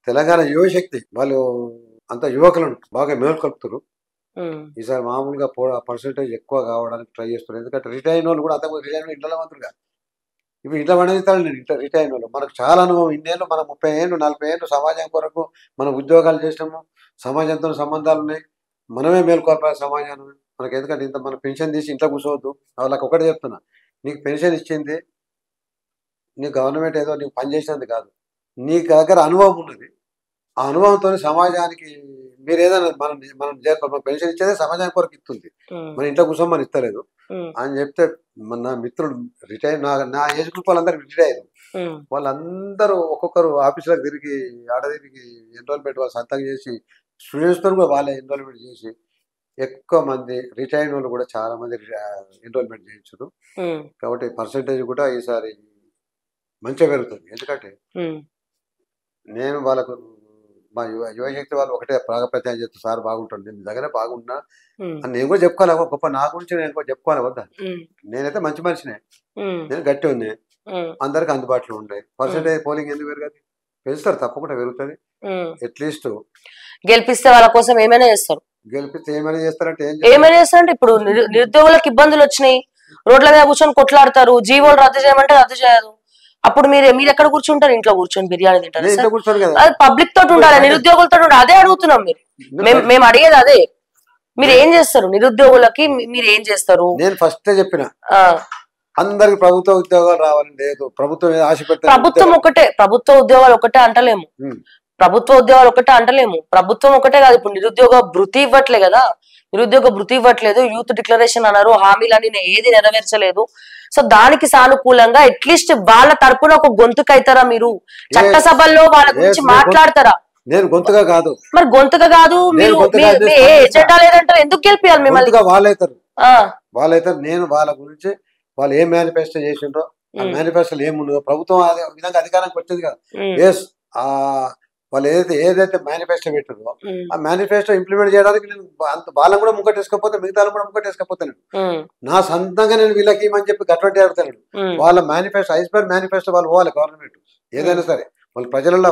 తెలంగాణ యువశక్తి వాళ్ళు అంత యువకులను బాగా మేల్కొల్పుతారు. ఈసారి మామూలుగా పర్సంటేజ్ ఎక్కువ కావడానికి ట్రై చేస్తున్నారు. ఎందుకంటే రిటైర్ వాళ్ళు కూడా అంతకుముందు రిటైర్ ఇంట్లో మంత్రులుగా, ఇప్పుడు ఇంట్లో పండిస్తాను నేను రిటైర్ వాళ్ళు. మనకు చాలా అనుభవం, ఇన్నేళ్ళు మనం 30 ఏళ్ళు 40 ఏళ్ళు సమాజం కొరకు మనం ఉద్యోగాలు చేసినాము, సమాజంతో సంబంధాలు ఉన్నాయి, మనమే మేల్కొల్పాలి సమాజాన్ని మనకి. ఎందుకంటే ఇంత మన పెన్షన్ తీసి ఇంట్లో కూర్చోవద్దు. వాళ్ళకి ఒకటే చెప్తున్నా, నీకు పెన్షన్ ఇచ్చింది నీ గవర్నమెంట్ ఏదో నీకు పని చేసినందుకు కాదు, నీకు దగ్గర అనుభవం ఉన్నది. ఆ అనుభవంతో సమాజానికి మీరు ఏదైనా మనం పెన్షన్ ఇచ్చేదే సమాజానికి కొరకు ఇస్తుంది, మన ఇంట్లో కూర్చోమని ఇస్తలేదు అని చెప్తే. నా మిత్రులు రిటైర్, నా ఏజ్ గ్రూప్ వాళ్ళందరూ రిటైర్ అయ్యారు. వాళ్ళందరూ ఒక్కొక్కరు ఆఫీసులకు తిరిగి తిరిగి ఎన్రోల్మెంట్ వాళ్ళు సంతకం చేసి, స్టూడెంట్స్తో కూడా వాళ్ళే ఎన్రోల్మెంట్ చేసి, ఎక్కువ మంది రిటైర్డ్ వాళ్ళు కూడా చాలా మంది ఎన్రోల్మెంట్ చేయించారు. కాబట్టి పర్సంటేజ్ కూడా ఈసారి మంచిగా పెరుగుతుంది. ఎందుకంటే నేను వాళ్ళకు మా యువశక్తి వాళ్ళు ఒకటే ప్రాగప్రత్యాయం చేస్తూ, సార్ బాగుంటుంది, నేను దగ్గర బాగుంటున్నా అని నేను కూడా చెప్పుకోవాలి. గొప్ప నా గురించి నేను కూడా చెప్పుకోవాలి వద్దా? నేనైతే మంచి మనిషినే, నేను గట్టి ఉంది, అందరికి అందుబాటులో ఉంటాయి. పర్సంటేజ్ పోలింగ్ ఎందుకు పెరగదు? పెంచుతారు, తప్పకుండా పెరుగుతుంది. అట్లీస్ట్ గెలిపిస్తే వాళ్ళ కోసం ఏమైనా చేస్తారు. గెలిపిస్తే ఏమైనా చేస్తారంటే ఇప్పుడు నిరుద్యోగులకు ఇబ్బందులు వచ్చినాయి, రోడ్ల మీద కూర్చొని కొట్లాడతారు, జీవోలు రద్దు చేయమంటే రద్దు చేయదు. అప్పుడు మీరు ఎక్కడ కూర్చుంటారు? ఇంట్లో కూర్చొని బిర్యానీ తింటారు. అది పబ్లిక్ తోటి ఉండాలి, నిరుద్యోగులతో ఉండాలి. అదే అడుగుతున్నాం. మేము అడిగేది అదే. మీరు ఏం చేస్తారు నిరుద్యోగులకి? మీరు ఏం చేస్తారు? నేను ఫస్ట్ చెప్పిన అందరికి ప్రభుత్వ ఉద్యోగాలు రావాలని లేదు, ప్రభుత్వం ఆశ పెట్టారు. ప్రభుత్వ ఉద్యోగాలు ఒకటే అంటలేము, ప్రభుత్వం ఒకటే కాదు. ఇప్పుడు నిరుద్యోగ భృతి ఇవ్వట్లే కదా, నిరుద్యోగ భృతి ఇవ్వట్లేదు, యూత్ డిక్లరేషన్ అన్నారు, హామీలని ఏది నెరవేర్చలేదు. సో దానికి సానుకూలంగా అట్లీస్ట్ వాళ్ళ తరపున ఒక గొంతుకైతారా మీరు? చట్టసభల్లో వాళ్ళ గురించి మాట్లాడతారా? నేను గొంతుగా కాదు. మరి గొంతుగా కాదు, మీరు ఎజెండా లేదంటారు, ఎందుకు గెలిపియాలి మిమ్మల్ని? వాళ్ళైతారు. నేను వాళ్ళ గురించి వాళ్ళు ఏం మేనిఫెస్టో చేసిండ్రో, ఆ మేనిఫెస్టోలో ఏముండదో, ప్రభుత్వం అదే విధంగా అధికారానికి వచ్చేది కదా. ఎస్, ఆ వాళ్ళు ఏదైతే మేనిఫెస్టో పెట్టారో ఆ మేనిఫెస్టో ఇంప్లిమెంట్ చేయడానికి నేను వాళ్ళని కూడా ముక్కటేసుకోకపోతే మిగతా కూడా ముక్కటేసుకోపోతాను. నా సొంతంగా నేను వీళ్ళకి ఇమని చెప్పి గట్వంటి ఆడుతాను. వాళ్ళ మేనిఫెస్టో ఐస్బర్ మేనిఫెస్టో వాళ్ళు పోవాలి గవర్నమెంట్ ఏదైనా సరే. వాళ్ళు ప్రజలలో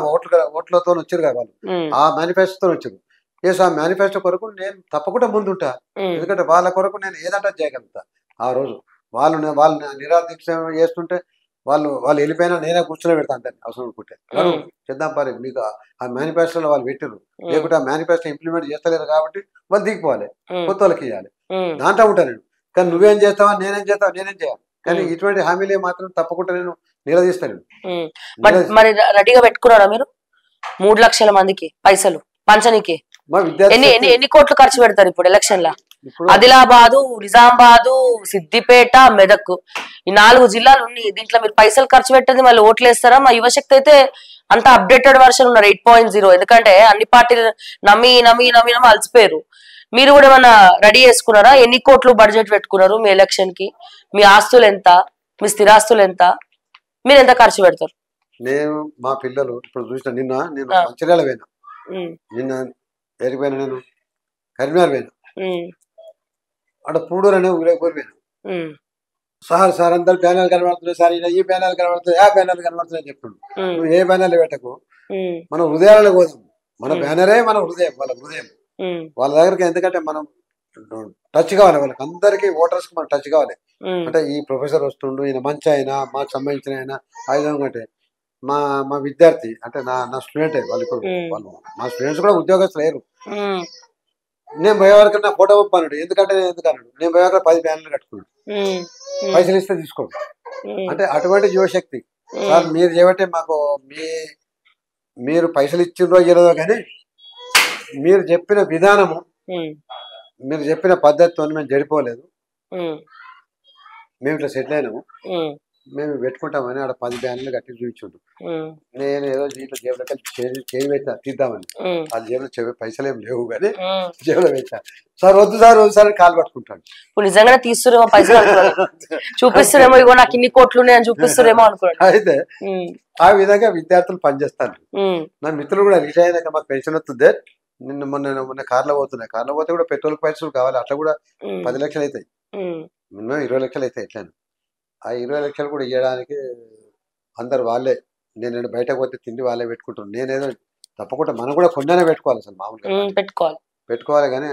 ఓట్లతో వచ్చారు కదా వాళ్ళు, ఆ మేనిఫెస్టోతో వచ్చారు. ఆ మేనిఫెస్టో కొరకు నేను తప్పకుండా ముందుంటా. ఎందుకంటే వాళ్ళ కొరకు నేను ఏదంటే చేయగలుగుతా. ఆ రోజు వాళ్ళు నిరాదీక్ష చేస్తుంటే వాళ్ళు వెళ్ళిపోయినా నేనే కూర్చొని పెడతాను దాన్ని అవసరం అనుకుంటే. చేద్దాం పరి మీకు ఆ మేనిఫెస్టోలో వాళ్ళు పెట్టారు, లేకుంటే ఆ మేనిఫెస్టో ఇంప్లిమెంట్ చేస్తలేరు కాబట్టి వాళ్ళు దిగిపోవాలి, కొత్త వాళ్ళకి ఇవ్వాలి. దాంట్లో ఉంటాను నేను. కానీ నువ్వేం చేస్తావా నేనేం చేయాలి. కానీ ఇటువంటి హామీలే మాత్రం తప్పకుండా నేను నిలదీస్తాను. మరి రెడీగా పెట్టుకున్నారా మీరు 3 లక్షల మందికి పైసలు పంచనీకి? ఎన్ని కోట్లు ఖర్చు పెడతారు ఇప్పుడు ఎలక్షన్ లా? ఆదిలాబాదు, నిజామాబాదు, సిద్దిపేట, మెదక్ ఈ 4 జిల్లాలు ఉన్నాయి. దీంట్లో మీరు పైసలు ఖర్చు పెట్టేది మళ్ళీ ఓట్లు వేస్తారా? మా యువశక్తి అయితే అంత అప్డేటెడ్ వర్షన్ ఉన్నారు 8.0. ఎందుకంటే అన్ని పార్టీలు నమ్మి అలసిపోయారు. మీరు కూడా ఏమన్నా రెడీ చేసుకున్నారా? ఎన్ని కోట్లు బడ్జెట్ పెట్టుకున్నారు మీ ఎలక్షన్ కి? మీ ఆస్తులు ఎంత? మీ స్థిరాస్తులు ఎంత? మీరు ఎంత ఖర్చు పెడతారు? నేను మా పిల్లలు ఇప్పుడు చూసిన నేను మంచిర్యాల పోయినా, నిన్న ఎరిపోయినా, నేను కరీంనగర్ పోయినా, అక్కడ పూడూరు అనే ఊరేగి పోయినా. సార్ అందరు బ్యానర్లు కనబడుతున్నాయి సార్, ఈ బ్యానర్లు కనబడుతున్నాయి, ఆ బ్యానర్లు కనబడుతున్నాయి చెప్తుండు. నువ్వు ఏ బ్యానర్లు పెట్టకు, మన హృదయాలలో పోదాం. మన బ్యానరే మన హృదయం, వాళ్ళ హృదయం వాళ్ళ దగ్గరికి. ఎందుకంటే మనం టచ్ కావాలి వాళ్ళకి, అందరికి ఓటర్స్ కి మనం టచ్ కావాలి. అంటే ఈ ప్రొఫెసర్ వస్తుండు, ఈయన మంచి అయినా మాకు సంబంధించిన ఆయన ఆయుధం అంటే మా విద్యార్థి అంటే నా స్టూడెంటే వాళ్ళు. ఇప్పుడు వాళ్ళు మా స్టూడెంట్స్ కూడా ఉద్యోగస్తులు లేరు. నేను పోయేవారికి నా ఫోటో పంపాను. ఎందుకన్నాడు నేను పోయేవారికి 10 బ్యానర్లు కట్టుకున్నాడు, పైసలు ఇస్తే తీసుకోండి అంటే. అటువంటి యువశక్తి సార్ మీరు చేయబట్టే మాకు మీరు పైసలు ఇచ్చిండ్రో ఇవ్వలేదో కానీ మీరు చెప్పిన విధానము, మీరు చెప్పిన పద్ధతితో మేము చెడిపోలేదు. మేము ఇట్లా సెటిల్ అయినాము, మేము పెట్టుకుంటామని ఆడ 10 బ్యానర్లు కట్టి చూపించుండు. నేను ఏదో దీంట్లో జేబులో చేయి పెట్టా తీద్దామని, ఆ జేబులో పైసలు ఏం లేవు కానీ జేబులో పెట్టా. సార్ వద్దు సార్ కాలు పట్టుకుంటాను. ఇప్పుడు నిజంగానే తీస్తురేమో పైసలు, చూపిస్తురేమో ఇగో నాకు ఇన్ని కోట్లు ఉన్నాయని చూపిస్తురేమో అనుకున్నాను. అయితే ఆ విధంగా విద్యార్థులు పనిచేస్తాను. నా మిత్రులు కూడా రిటైర్ అయినాక మాకు పెన్షన్ వస్తుంది. మొన్న కార్లో పోతే కూడా పెట్రోల్ పైసలు కావాలి, అట్లా కూడా 10 లక్షలు అవుతాయి, మినిమం 20 లక్షలు అవుతాయి. ఎట్లా ఆ 20 లక్షలు కూడా ఇవ్వడానికి అందరు వాళ్ళే. నేను బయటకు పోతే తిండి వాళ్ళే పెట్టుకుంటాను. నేనేదో తప్పకుండా మనం కూడా కొన్నైనా పెట్టుకోవాలి, అసలు మామూలుగా పెట్టుకోవాలి కానీ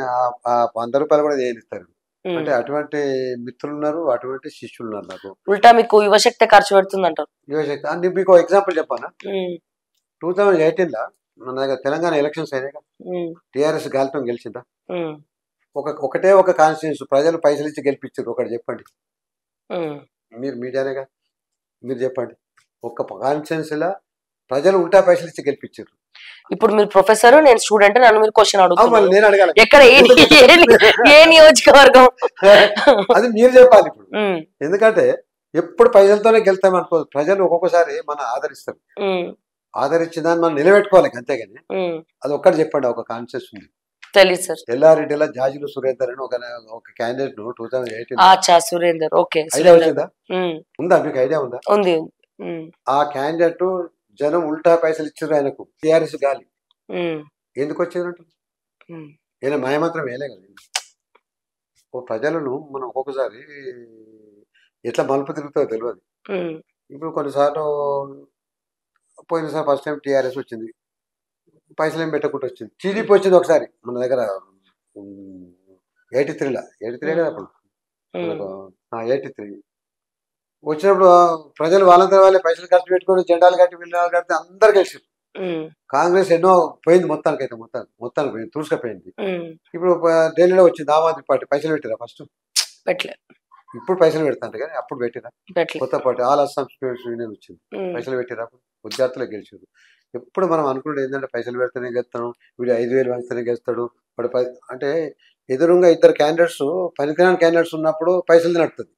ఆ 100 రూపాయలు కూడా ఏనిస్తారు. అంటే అటువంటి మిత్రులు ఉన్నారు, అటువంటి శిష్యులు ఉన్నారు. నాకు ఉల్టా మీకు యువశక్తి ఖర్చు పెడుతుంది అంటారు. యువశక్తి అంటే మీకు ఎగ్జాంపుల్ చెప్పానా, 2018 మన దగ్గర తెలంగాణ ఎలక్షన్స్ అయినాక టీఆర్ఎస్ గాలితో గెలిచిందా? ఒకటే ఒక కాన్స్టిట్యూన్స్ ప్రజలు పైసలు ఇచ్చి గెలిపించారు. ఒకటి చెప్పండి, మీరు మీడియానేగా, మీరు చెప్పండి. ఒక్క కాన్స్టిట్యూన్స్ లా ప్రజలు ఉల్టా పైసలు ఇచ్చి గెలిపించారు. ఇప్పుడు మీరు ప్రొఫెసర్, నేను స్టూడెంట్, నన్ను మీరు క్వశ్చన్ అడుగుతున్నారు. నేను అడగాలి ఎక్కడ ఏ నియోజకవర్గం అది మీరు చెప్పాలి ఇప్పుడు. ఎందుకంటే ఎప్పుడు ప్రజలతోనే గెలుస్తాం అనుకో. ప్రజలు ఒక్కొక్కసారి మనం ఆదరిస్తారు, ఆదరించిన దాన్ని మనం నిలబెట్టుకోవాలి అంతేగాని. అది ఒక్కటి చెప్పండి, ఒక కాన్షియస్ ఉంది తెలియదు సార్. ఎల్లారెడ్డిలో జాజులు సురేందర్ అని ఒక క్యాండిడేట్ 2018 సురేందర్ ఐడియా వచ్చిందా? ఉందా మీకు ఐడియా ఉందా? ఉంది. ఆ క్యాండిడేట్ జనం ఉల్టా పైసలు ఇచ్చారు ఆయనకు, టీఆర్ఎస్ గాలి. ఎందుకు వచ్చారంట? ఈయన మాయమాత్రం వేయలే కదా. ప్రజలను మనం ఒక్కొక్కసారి ఎట్లా మలుపు తిరుగుతుందో తెలియదు. ఇప్పుడు కొన్నిసార్లు పోయినసారి ఫస్ట్ టైం టీఆర్ఎస్ వచ్చింది, పైసలు ఏం పెట్టకుండా వచ్చింది. టీడీపీ వచ్చింది ఒకసారి మన దగ్గర 83 కదా అప్పుడు, 83 వచ్చినప్పుడు ప్రజలు వాళ్ళంతా వాళ్ళే పైసలు ఖర్చు పెట్టుకొని జెండాలు కట్టి విల్లాలు కడితే అందరు గెలిచారు. కాంగ్రెస్ ఎన్నో పోయింది, మొత్తానికి పోయింది, తూసుకపోయింది. ఇప్పుడు ఢిల్లీలో వచ్చింది ఆమ్ ఆద్మీ పార్టీ. పైసలు పెట్టిరా ఫస్ట్? పెట్టలేదు. ఇప్పుడు పైసలు పెడతాంట కానీ అప్పుడు పెట్టిరా? కొత్త party all Assam students union వచ్చింది, పైసలు పెట్టిరా? విద్యార్థులకు గెలిచారు. ఎప్పుడు మనం అనుకునేది ఏంటంటే పైసలు పెడితేనే గెలుస్తాను, వీడు 5,000 పంచితేనే గెలుస్తాడు, వాడు అంటే ఎదురుగా 2 క్యాండిడేట్స్ పనికిరాని క్యాండిడేట్స్ ఉన్నప్పుడు పైసలు నడుతుంది.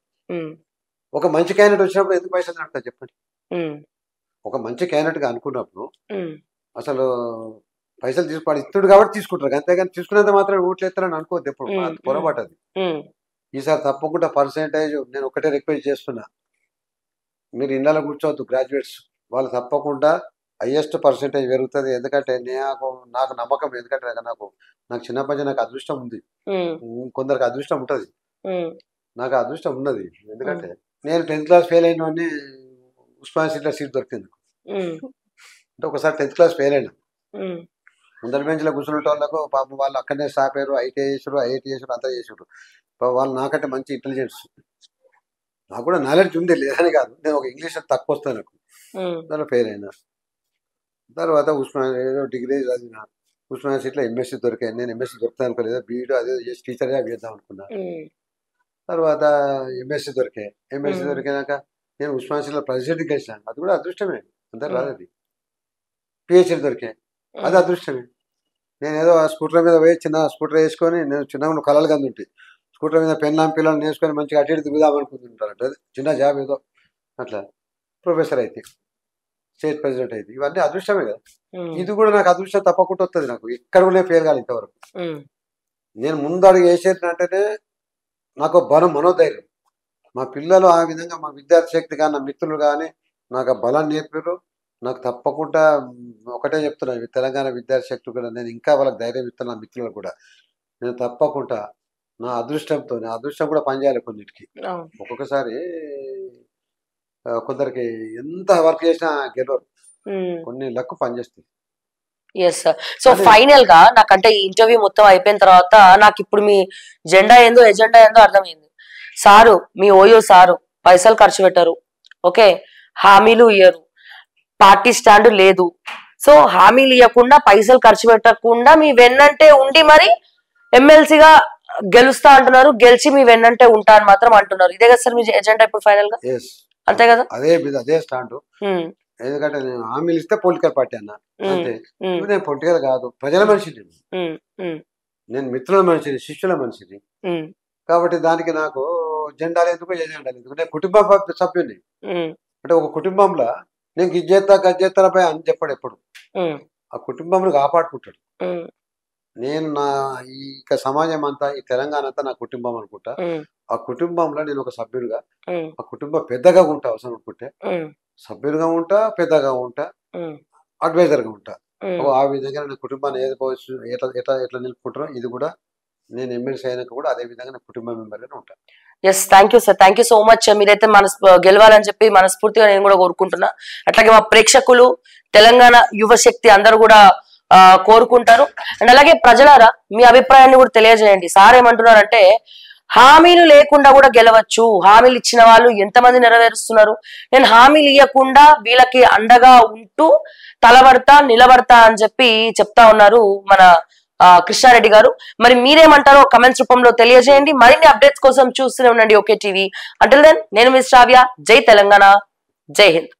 ఒక మంచి క్యాండిడేట్ వచ్చినప్పుడు ఎందుకు పైసలు నడుతుంది చెప్పండి? ఒక మంచి క్యాండిడేట్ గా అనుకున్నప్పుడు అసలు పైసలు తీసుకోవాలి, ఇస్తుడు కాబట్టి తీసుకుంటారు, అంతేగాని తీసుకునేంత మాత్రం ఓట్లు ఎత్తారని అనుకోవద్దు ఎప్పుడు. పొరపాటు అది. ఈసారి తప్పకుండా పర్సెంటేజ్ నేను ఒకటే రిక్వెస్ట్ చేస్తున్నా, మీరు ఇళ్ళలో కూర్చోవద్దు. గ్రాడ్యుయేట్స్ వాళ్ళు తప్పకుండా హైయెస్ట్ పర్సెంటేజ్ పెరుగుతుంది. ఎందుకంటే నాకు నమ్మకం, ఎందుకంటే నాకు చిన్నప్పటి నుంచి నాకు అదృష్టం ఉంది. కొందరికి అదృష్టం ఉంటుంది, నాకు అదృష్టం ఉన్నది. ఎందుకంటే నేను 10th క్లాస్ ఫెయిల్ అయిన వాడిని ఉస్మానియా సీట్లో సీట్ దొరికింది. అంటే ఒకసారి 10th క్లాస్ ఫెయిల్ అయినా ముందర బెంచ్లో కూర్చునే వాళ్ళకు పాపం వాళ్ళు అక్కడనే స్టాప్ అయ్యారు, ఐఐటీ చేసారు, అంతా చేసారు. వాళ్ళు నాకంటే మంచి ఇంటెలిజెన్స్, నాకు కూడా నాలెడ్జ్ ఉంది, లేదని కాదు. నేను ఒక ఇంగ్లీష్ తక్కువ వస్తాను నాకు, దానిలో ఫెయిల్ అయినా. తర్వాత ఉస్మానియా ఏదో డిగ్రీ చదివిన, ఉస్మానియా సీట్లో ఎంఎస్సీ దొరికాయి. నేను ఎంఎస్సీ దొరుకుతాను అనుకోలేదు, బీఈడీ అదే చేసి టీచర్గా వేద్దాం అనుకున్నా. తర్వాత ఎంఎస్సీ దొరికాయి. ఎంఎస్సీ దొరికినాక నేను ఉస్మానియా సీట్లో ప్రెసిడెంట్ గెలిచాను, అది కూడా అదృష్టమే, అందరు రాదు అది. పిహెచ్డీ దొరికాయి, అది అదృష్టమే. నేను ఏదో ఆ స్కూటర్ మీద పోయి చిన్న స్కూటర్ వేసుకొని, నేను చిన్నగా కళలు కంది ఉంటాయి, స్కూటర్ మీద పిల్లలు నేర్చుకొని మంచిగా అటు ఇటు దిగుదాం అనుకుంటుంటారు. అంటే చిన్న జాబ్ ఏదో అట్లా, ప్రొఫెసర్ అయితే, స్టేట్ ప్రెసిడెంట్ అయితే, ఇవన్నీ అదృష్టమే కదా. ఇది కూడా నాకు అదృష్టం తప్పకుండా వస్తుంది. నాకు ఎక్కడ కూడా ఫెయిల్ కాదు ఇంతవరకు. నేను ముందు అడుగు వేసేటంటేనే నాకు బలం, మనోధైర్యం. మా పిల్లలు ఆ విధంగా, మా విద్యార్థి శక్తి కానీ, నా మిత్రులు కానీ నాకు ఆ బలాన్ని నేర్పారు. నాకు తప్పకుండా ఒకటే చెప్తున్నాను, తెలంగాణ విద్యార్థి శక్తి కూడా నేను ఇంకా వాళ్ళకి ధైర్యం ఇస్తున్నాను. నా మిత్రులకు కూడా నేను తప్పకుండా నా అదృష్టం కూడా పనిచేయాలి కొన్నిటికి. ఒక్కొక్కసారి కొందరికి ఎంత వర్క్ చేసినా గెలవరు, కొన్ని లక్ పనిచేస్తాయి. Yes sir. సో ఫైనల్ గా నాకంటే ఈ ఇంటర్వ్యూ మొత్తం అయిపోయిన తర్వాత నాకు ఇప్పుడు మీ ఎజెండా ఏందో అర్థమైంది. సారు, మీ ఓయో సారు పైసలు ఖర్చు పెట్టరు, ఓకే, హామీలు ఇయ్యరు, పార్టీ స్టాండ్ లేదు. సో హామీలు ఇవ్వకుండా, పైసలు ఖర్చు పెట్టకుండా మీ వెన్నంటే ఉండి మరి ఎమ్మెల్సీగా గెలుస్తా అంటున్నారు, గెలిచి మీ వెన్నంటే ఉంటా అని మాత్రం అంటున్నారు. ఇదే కదా సార్ మీ ఎజెండా ఇప్పుడు ఫైనల్ గా? అంతే కదా, అదే స్టాండ్. ఎందుకంటే నేను హామీలు ఇస్తే పొలిటికల్ పార్టీ అన్నా, అంతే. నేను పొలిటికల్ కాదు, ప్రజల మనిషిని, నేను మిత్రుల మనిషిని, శిష్యుల మనిషిని. కాబట్టి దానికి నాకు ఎజెండా ఎందుకు నేను కుటుంబ సభ్యుని. అంటే ఒక కుటుంబంలో నేను గజ్జెత్తాలపై అని చెప్పాడు ఎప్పుడు, ఆ కుటుంబంలో కాపాడుకుంటాడు. నేను ఈ సమాజం అంతా, ఈ తెలంగాణ అంతా నా కుటుంబం అనుకుంటా. ఆ కుటుంబంలో నేను ఒక సభ్యుడిగా, ఆ కుటుంబం పెద్దగా ఉంటా, అవసరం అనుకుంటే సభ్యుడిగా ఉంటా, పెద్దగా ఉంటా, అడ్వైజర్గా ఉంటా. ఆ విధంగా నేను కుటుంబాన్ని ఎట్లా నిలుపుకుంటారో, ఇది కూడా నేను ఎమ్మెల్సీ అయినాక కూడా అదే విధంగా నా కుటుంబ మెంబర్గానే ఉంటా. Yes, thank you sir, thank you so much. మీరైతే గెలవాలని చెప్పి మనస్ఫూర్తిగా నేను కూడా కోరుకుంటున్నా. అట్లాగే మా ప్రేక్షకులు, తెలంగాణ యువశక్తి అందరూ కూడా కోరుకుంటారు. అండ్ అలాగే ప్రజలారా మీ అభిప్రాయాన్ని కూడా తెలియజేయండి. సార్ ఏమంటున్నారంటే హామీలు లేకుండా కూడా గెలవచ్చు, హామీలు ఇచ్చిన వాళ్ళు ఎంతమంది నెరవేరుస్తున్నారు, నేను హామీలు ఇవ్వకుండా వీళ్ళకి అండగా ఉంటూ నిలబడతా అని చెప్పి చెప్తా ఉన్నారు మన కృష్ణారెడ్డి గారు. మరి మీరేమంటారో కమెంట్స్ రూపంలో తెలియజేయండి. మరిన్ని అప్డేట్స్ కోసం చూస్తూనే ఉండండి ఓకే టీవీ. అంటిల్ దెన్, నేను మిస్ శ్రావ్య. జై తెలంగాణ, జై హింద్.